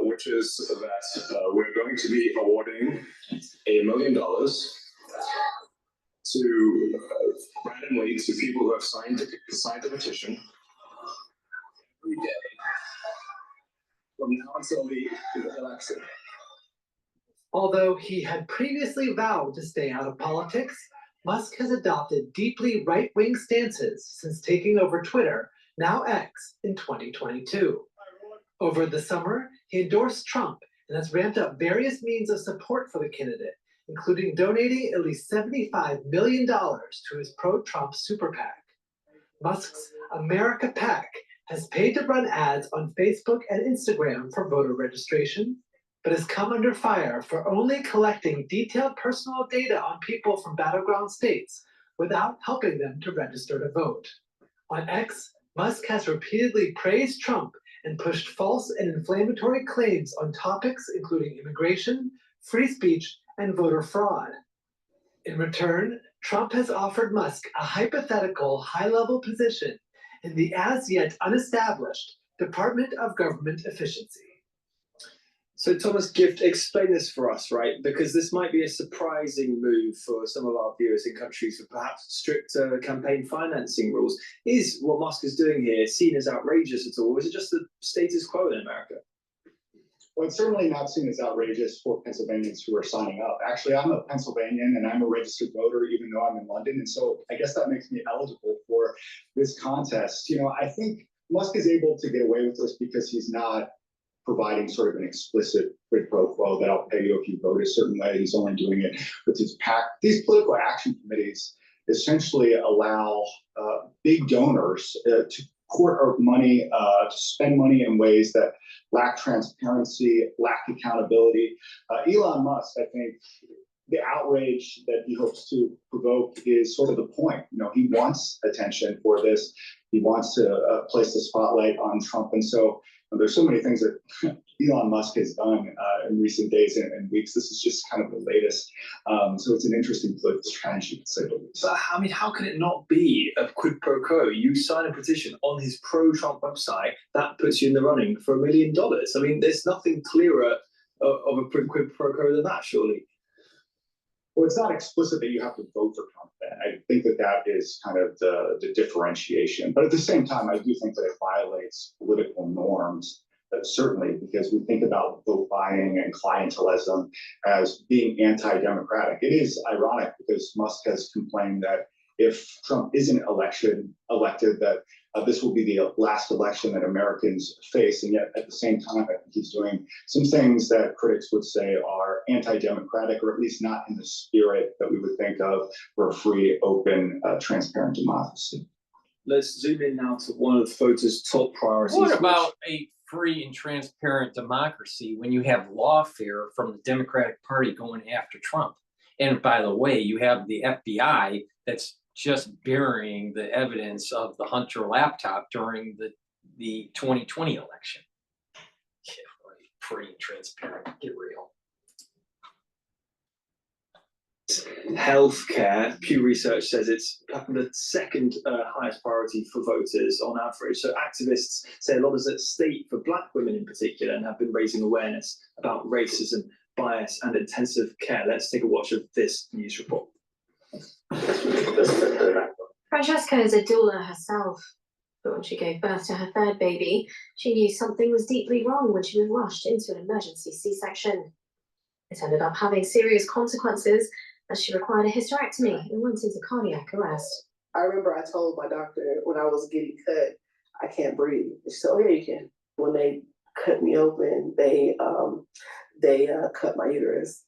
which is that we're going to be awarding $1 million to randomly to people who have signed the petition every day from now until the election. Although he had previously vowed to stay out of politics, Musk has adopted deeply right-wing stances since taking over Twitter, now X, in 2022. Over the summer, he endorsed Trump and has ramped up various means of support for the candidate, including donating at least $75 million to his pro-Trump super PAC. Musk's America PAC has paid to run ads on Facebook and Instagram for voter registration, but has come under fire for only collecting detailed personal data on people from battleground states without helping them to register to vote. On X, Musk has repeatedly praised Trump and pushed false and inflammatory claims on topics including immigration, free speech, and voter fraud. In return, Trump has offered Musk a hypothetical high-level position in the as-yet unestablished Department of Government Efficiency. So Thomas Gift, explain this for us, right? Because this might be a surprising move for some of our viewers in countries with perhaps stricter campaign financing rules. Is what Musk is doing here seen as outrageous at all, or is it just the status quo in America? Well, it's certainly not seen as outrageous for Pennsylvanians who are signing up. Actually, I'm a Pennsylvanian and I'm a registered voter, even though I'm in London. And so I guess that makes me eligible for this contest. You know, I think Musk is able to get away with this because he's not providing sort of an explicit quid pro quo that I'll pay you if you vote a certain way. He's only doing it with his PAC. These political action committees essentially allow big donors to court our money, to spend money in ways that lack transparency, lack accountability. Elon Musk, I think, the outrage that he hopes to provoke is sort of the point. You know, he wants attention for this. He wants to place the spotlight on Trump. And so there's so many things that Elon Musk has done in recent days and weeks. This is just kind of the latest. So it's an interesting political strategy, to say the least. But I mean, how can it not be a quid pro quo? You sign a petition on his pro-Trump website, that puts you in the running for $1 million. I mean, there's nothing clearer of a quid pro quo than that, surely. Well, it's not explicit that you have to vote for Trump. Then I think that is kind of the differentiation. But at the same time, I do think that it violates political norms, certainly, because we think about vote buying and clientelism as being anti-democratic. It is ironic because Musk has complained that if Trump isn't elected, that this will be the last election that Americans face. And yet, at the same time, I think he's doing some things that critics would say are anti-democratic, or at least not in the spirit that we would think of for a free, open, transparent democracy. Let's zoom in now to one of the photo's top priorities. What about a free and transparent democracy when you have lawfare from the Democratic Party going after Trump? And by the way, you have the FBI that's just burying the evidence of the Hunter laptop during the 2020 election. Yeah, right. Free and transparent, get real. Healthcare, Pew Research says it's the second highest priority for voters on average. So activists say a lot is at stake for Black women in particular and have been raising awareness about racism, bias, and intensive care. Let's take a watch of this news report. Francesca is a doula herself, but when she gave birth to her third baby, she knew something was deeply wrong when she was rushed into an emergency C-section. It ended up having serious consequences as she required a hysterectomy and went into cardiac arrest. I remember I told my doctor when I was getting cut, I can't breathe. She said, "Oh yeah, you can." When they cut me open, they cut my uterus,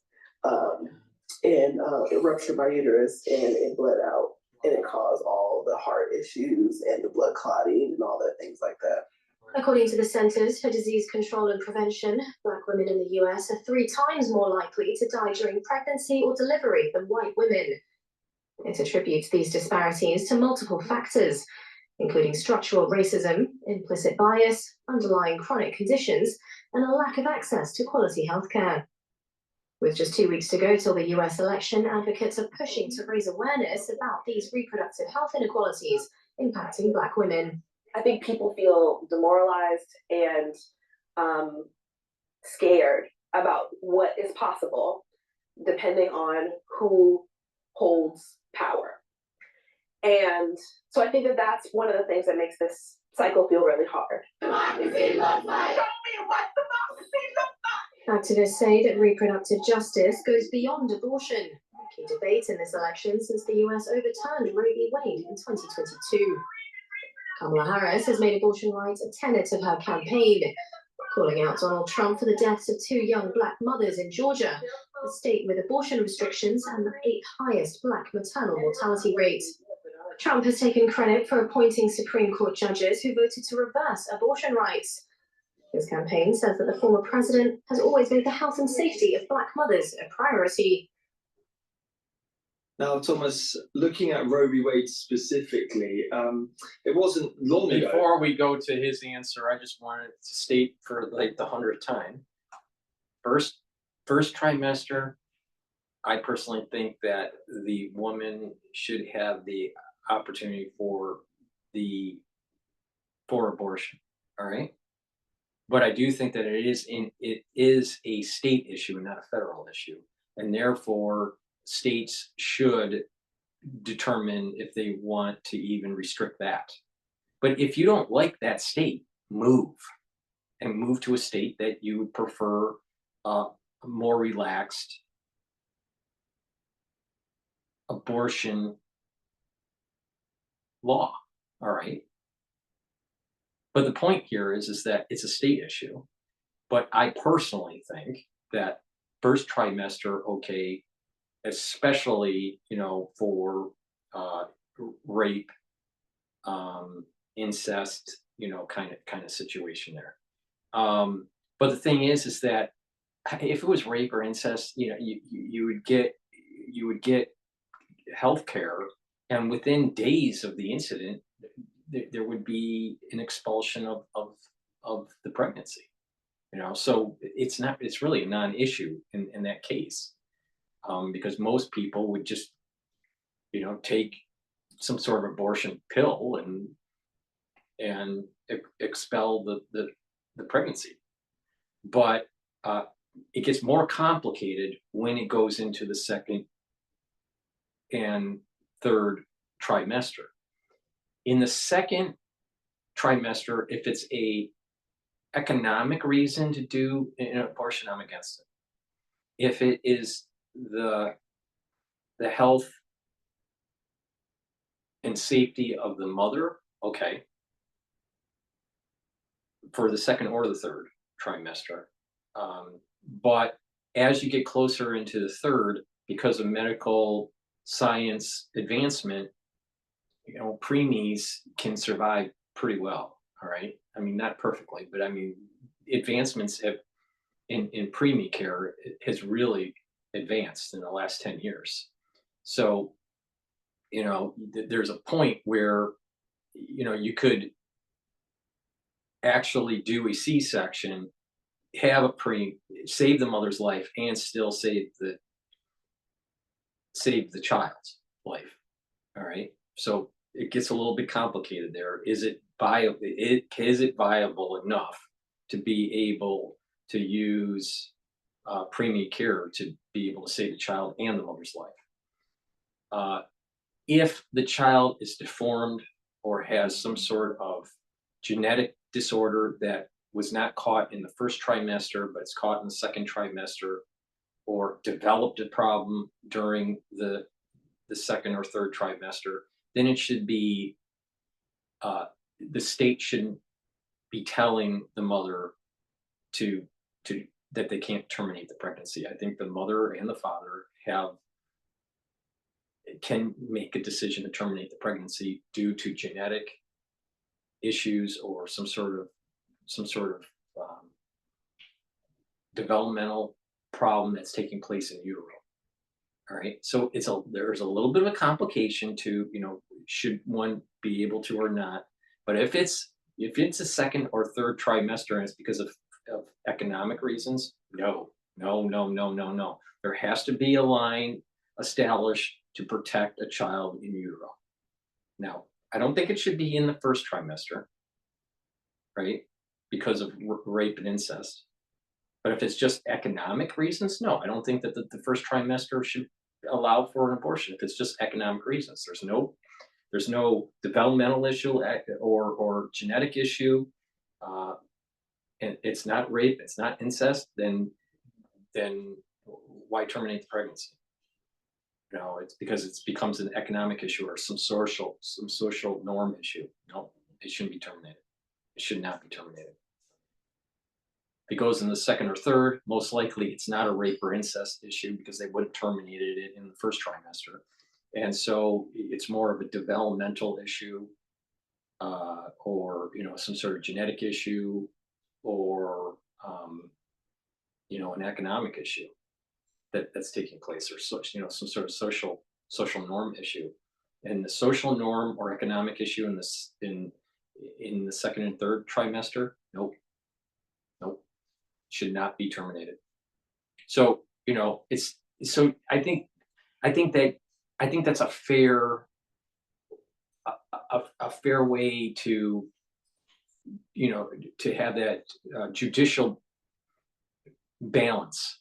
and it ruptured my uterus, and it bled out, and it caused all the heart issues and the blood clotting and all that things like that. According to the Centers for Disease Control and Prevention, Black women in the US are 3 times more likely to die during pregnancy or delivery than white women. It attributes these disparities to multiple factors, including structural racism, implicit bias, underlying chronic conditions, and a lack of access to quality healthcare. With just 2 weeks to go till the US election, advocates are pushing to raise awareness about these reproductive health inequalities impacting Black women. I think people feel demoralized and scared about what is possible depending on who holds power. And so I think that that's one of the things that makes this cycle feel really hard. Activists say that reproductive justice goes beyond abortion, a key debate in this election since the US overturned Roe v. Wade in 2022. Kamala Harris has made abortion rights a tenet of her campaign, calling out Donald Trump for the deaths of 2 young Black mothers in Georgia, a state with abortion restrictions and the 8th highest Black maternal mortality rate. Trump has taken credit for appointing Supreme Court judges who voted to reverse abortion rights. His campaign says that the former president has always made the health and safety of Black mothers a priority. Now, Thomas, looking at Roe v. Wade specifically, it wasn't long ago. Before we go to his answer, I just wanted to state for like the 100th time. First trimester, I personally think that the woman should have the opportunity for abortion. All right. But I do think that it is a state issue and not a federal issue. And therefore, states should determine if they want to even restrict that. But if you don't like that state, move to a state that you would prefer a more relaxed abortion law. All right. But the point here is that it's a state issue. But I personally think that first trimester, okay, especially, for rape, incest, kind of situation there. But the thing is that if it was rape or incest, you would get health care, and within days of the incident, there would be an expulsion of the pregnancy. So it's really a non-issue in that case, because most people would just, take some sort of abortion pill and expel the pregnancy. But it gets more complicated when it goes into the second and third trimester. In the second trimester, if it's a economic reason to do an abortion, I'm against it. If it is the health and safety of the mother, okay, for the second or the third trimester. But as you get closer into the third, because of medical science advancement, preemies can survive pretty well. All right. I mean, not perfectly, but I mean, advancements in preemie care has really advanced in the last 10 years. So, there's a point where, you could actually do a C-section, have save the mother's life, and still save the child's life. All right. So it gets a little bit complicated there. Is it viable? Is it viable enough to be able to use preemie care to be able to save the child and the mother's life? If the child is deformed or has some sort of genetic disorder that was not caught in the first trimester, but it's caught in the second trimester, or developed a problem during the second or third trimester, then it should be, the state shouldn't be telling the mother that they can't terminate the pregnancy. I think the mother and the father can make a decision to terminate the pregnancy due to genetic issues or some sort of developmental problem that's taking place in utero. All right. So there's a little bit of a complication to, should one be able to or not. But if it's a second or third trimester and it's because of economic reasons, no. There has to be a line established to protect a child in utero. Now, I don't think it should be in the first trimester, right? Because of rape and incest. But if it's just economic reasons, no, I don't think that the first trimester should allow for an abortion. If it's just economic reasons, there's no developmental issue or genetic issue, and it's not rape, it's not incest, then why terminate the pregnancy? It's because it becomes an economic issue or some social norm issue. No, it shouldn't be terminated. It should not be terminated. If it goes in the second or third, most likely it's not a rape or incest issue because they would have terminated it in the first trimester. And so it's more of a developmental issue, or, some sort of genetic issue, or, an economic issue that's taking place, or some sort of social norm issue. And the social norm or economic issue in the second and third trimester, nope, should not be terminated. So, I think that's a fair way to, to have that judicial balance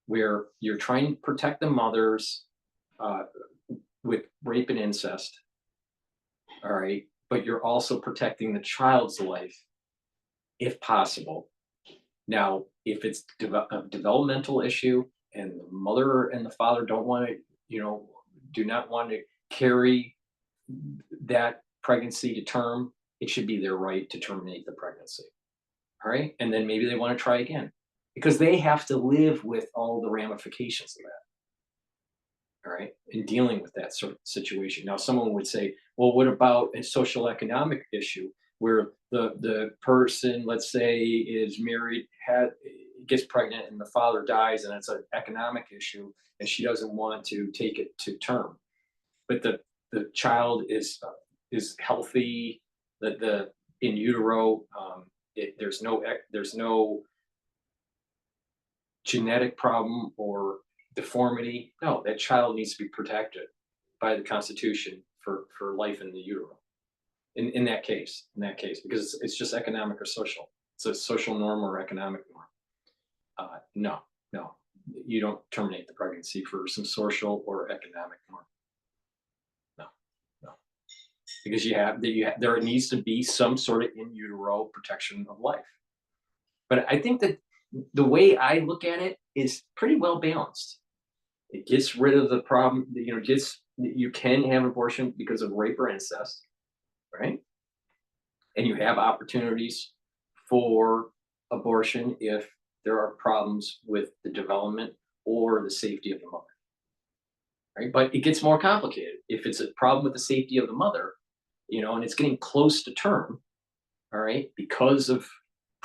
where you're trying to protect the mothers with rape and incest, all right, but you're also protecting the child's life if possible. Now, if it's a developmental issue and the mother and the father don't want to, do not want to carry that pregnancy to term, it should be their right to terminate the pregnancy. All right, and then maybe they want to try again because they have to live with all the ramifications of that. All right, in dealing with that sort of situation. Now, someone would say, well, what about a social economic issue where the person, let's say, is married, gets pregnant, and the father dies, and it's an economic issue, and she doesn't want to take it to term, but the child is healthy, the in utero, there's no genetic problem or deformity. No, that child needs to be protected by the Constitution for life in the utero. In that case, because it's just economic or social. It's a social norm or economic norm. No, you don't terminate the pregnancy for some social or economic norm. No, because there needs to be some sort of in utero protection of life. But I think that the way I look at it is pretty well balanced. It gets rid of the problem. You can have abortion because of rape or incest, right? And you have opportunities for abortion if there are problems with the development or the safety of the mother, right? But it gets more complicated. If it's a problem with the safety of the mother, and it's getting close to term, all right, because of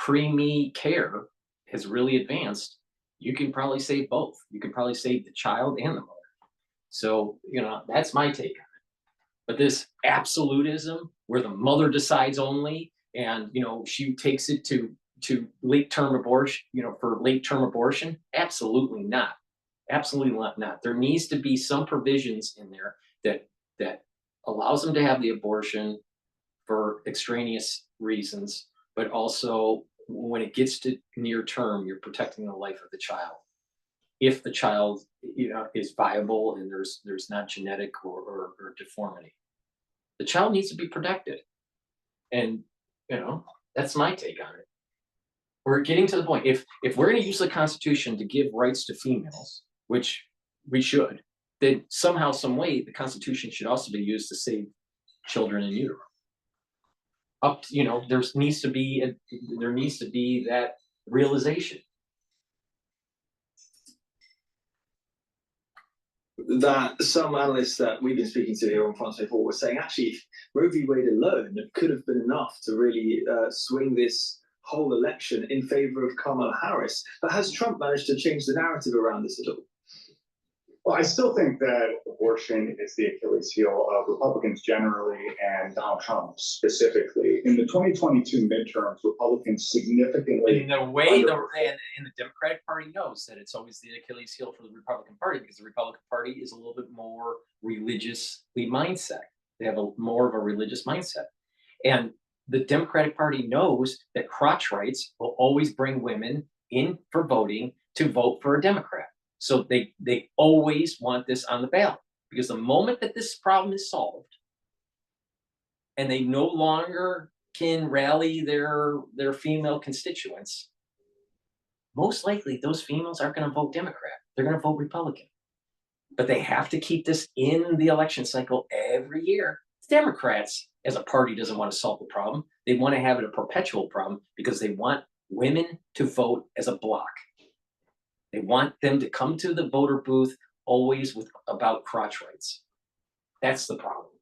preemie care has really advanced, you can probably save both. You can probably save the child and the mother. So, that's my take on it. But this absolutism where the mother decides only, and, she takes it to late term abortion, for late term abortion, absolutely not. Absolutely not. There needs to be some provisions in there that allows them to have the abortion for extraneous reasons, but also when it gets to near term, you're protecting the life of the child. If the child, is viable and there's not genetic or deformity, the child needs to be protected. And, that's my take on it. We're getting to the point. If we're going to use the Constitution to give rights to females, which we should, then somehow, some way, the Constitution should also be used to save children in utero. There needs to be that realization. That some analysts that we've been speaking to here on France 24 were saying actually Roe v. Wade alone could have been enough to really swing this whole election in favor of Kamala Harris. But has Trump managed to change the narrative around this at all? Well, I still think that abortion is the Achilles heel of Republicans generally and Donald Trump specifically. In the 2022 midterms, Republicans significantly. In the way the Democratic Party knows that it's always the Achilles heel for the Republican Party, because the Republican Party is a little bit more religiously mindset. They have more of a religious mindset. And the Democratic Party knows that crotch rights will always bring women in for voting to vote for a Democrat. So they always want this on the ballot, because the moment that this problem is solved and they no longer can rally their female constituents, most likely those females aren't going to vote Democrat. They're going to vote Republican. But they have to keep this in the election cycle every year. Democrats, as a party, doesn't want to solve the problem. They want to have it a perpetual problem because they want women to vote as a block. They want them to come to the voter booth always about crotch rights. That's the problem.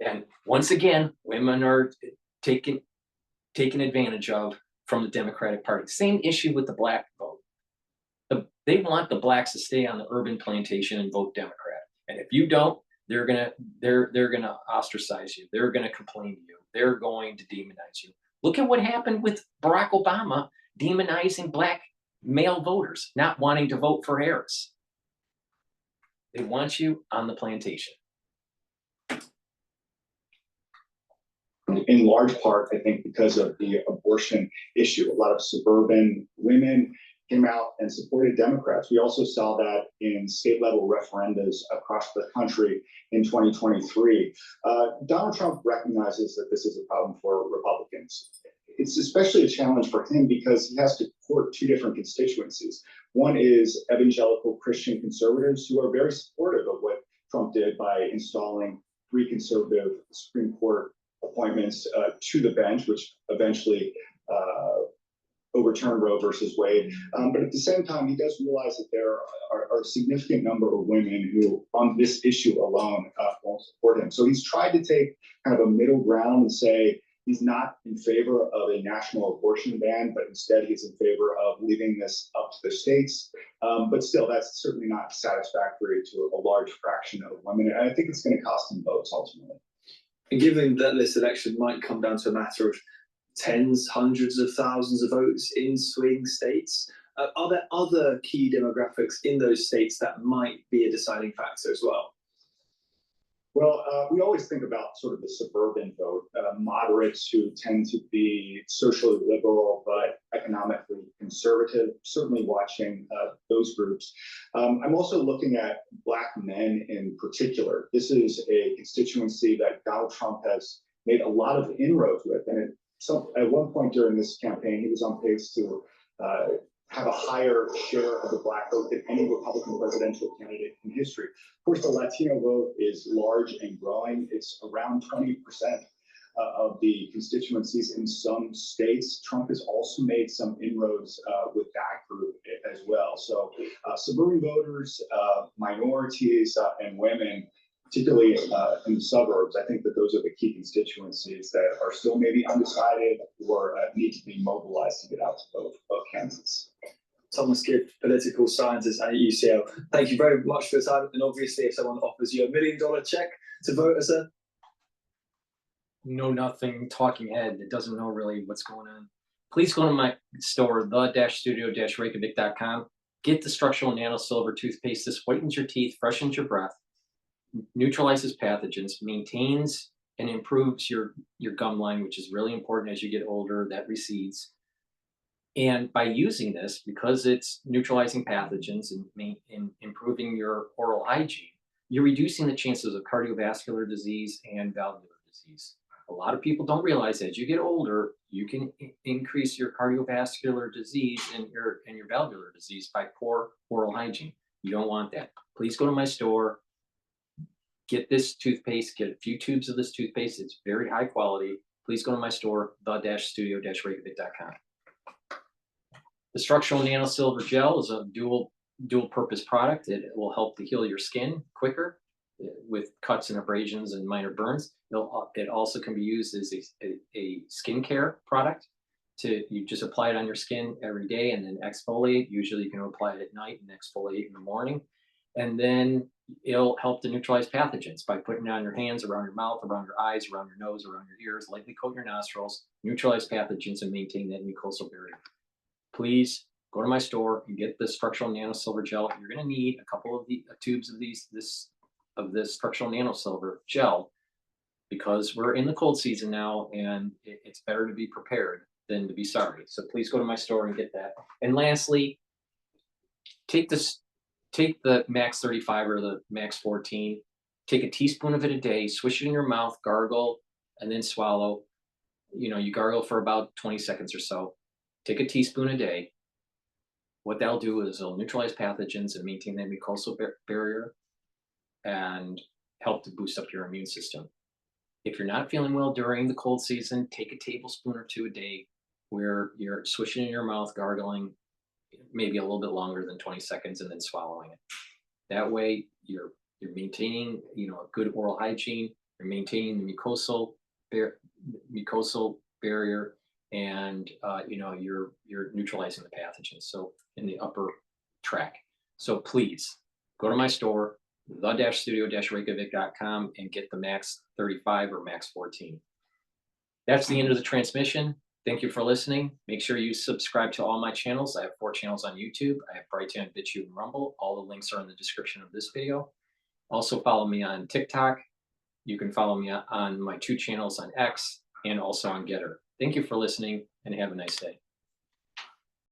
And once again, women are taken advantage of from the Democratic Party. Same issue with the black vote. They want the blacks to stay on the urban plantation and vote Democrat. And if you don't, they're gonna ostracize you. They're gonna complain to you. They're going to demonize you. Look at what happened with Barack Obama demonizing black male voters, not wanting to vote for Harris. They want you on the plantation. In large part, I think because of the abortion issue, a lot of suburban women came out and supported Democrats. We also saw that in state level referendums across the country in 2023. Donald Trump recognizes that this is a problem for Republicans. It's especially a challenge for him because he has to court two different constituencies. One is evangelical Christian conservatives who are very supportive of what Trump did by installing 3 conservative Supreme Court appointments to the bench, which eventually overturn Roe versus Wade. But at the same time, he does realize that there are a significant number of women who, on this issue alone, won't support him. So he's tried to take kind of a middle ground and say he's not in favor of a national abortion ban, but instead he's in favor of leaving this up to the states. But still, that's certainly not satisfactory to a large fraction of women. And I think it's going to cost him votes ultimately. And given that this election might come down to a matter of tens, hundreds of thousands of votes in swing states, are there other key demographics in those states that might be a deciding factor as well? Well, we always think about sort of the suburban vote, moderates who tend to be socially liberal but economically conservative, certainly watching those groups. I'm also looking at Black men in particular. This is a constituency that Donald Trump has made a lot of inroads with. And at one point during this campaign, he was on pace to have a higher share of the Black vote than any Republican presidential candidate in history. Of course, the Latino vote is large and growing. It's around 20% of the constituencies in some states. Trump has also made some inroads with that group as well. So suburban voters, minorities, and women, particularly in the suburbs, I think that those are the key constituencies that are still maybe undecided or need to be mobilized to get out to both candidates. Thomas Gibb, political scientist at UCL. Thank you very much for your time. And obviously, if someone offers you $1 million check to vote as a know nothing talking head that doesn't know really what's going on, please go to my store, the-studio-reykjavik.com. Get the structural nano silver toothpaste. This whitens your teeth, freshens your breath, neutralizes pathogens, maintains and improves your gum line, which is really important as you get older. That recedes. And by using this, because it's neutralizing pathogens and improving your oral hygiene, you're reducing the chances of cardiovascular disease and valvular disease. A lot of people don't realize as you get older, you can increase your cardiovascular disease and your valvular disease by poor oral hygiene. You don't want that. Please go to my store, get this toothpaste, get a few tubes of this toothpaste. It's very high quality. Please go to my store, the-studio-reykjavik.com. The structural nano silver gel is a dual purpose product. It will help to heal your skin quicker with cuts and abrasions and minor burns. It also can be used as a skincare product. You just apply it on your skin every day and then exfoliate. Usually you can apply it at night and exfoliate in the morning. And then it'll help to neutralize pathogens by putting it on your hands, around your mouth, around your eyes, around your nose, around your ears, lightly coat your nostrils, neutralize pathogens and maintain that mucosal barrier. Please go to my store and get the structural nano silver gel. You're going to need a couple of the tubes of this structural nano silver gel because we're in the cold season now, and it's better to be prepared than to be sorry. So please go to my store and get that. And lastly, take the Max 35 or the Max 14. Take a teaspoon of it a day. Swish it in your mouth, gargle, and then swallow. You gargle for about 20 seconds or so. Take a teaspoon a day. What that'll do is it'll neutralize pathogens and maintain that mucosal barrier and help to boost up your immune system. If you're not feeling well during the cold season, take a tablespoon or two a day where you're swishing in your mouth, gargling, maybe a little bit longer than 20 seconds, and then swallowing it. That way you're maintaining a good oral hygiene, you're maintaining the mucosal barrier, and you're neutralizing the pathogens, so in the upper track. So please go to my store, the-studio-reykjavik.com, and get the Max 35 or Max 14. That's the end of the transmission. Thank you for listening. Make sure you subscribe to all my channels. I have 4 channels on YouTube. I have Brighteon, Bitchute, and Rumble. All the links are in the description of this video. Also follow me on TikTok. You can follow me on my 2 channels on X and also on GETTR. Thank you for listening, and have a nice day.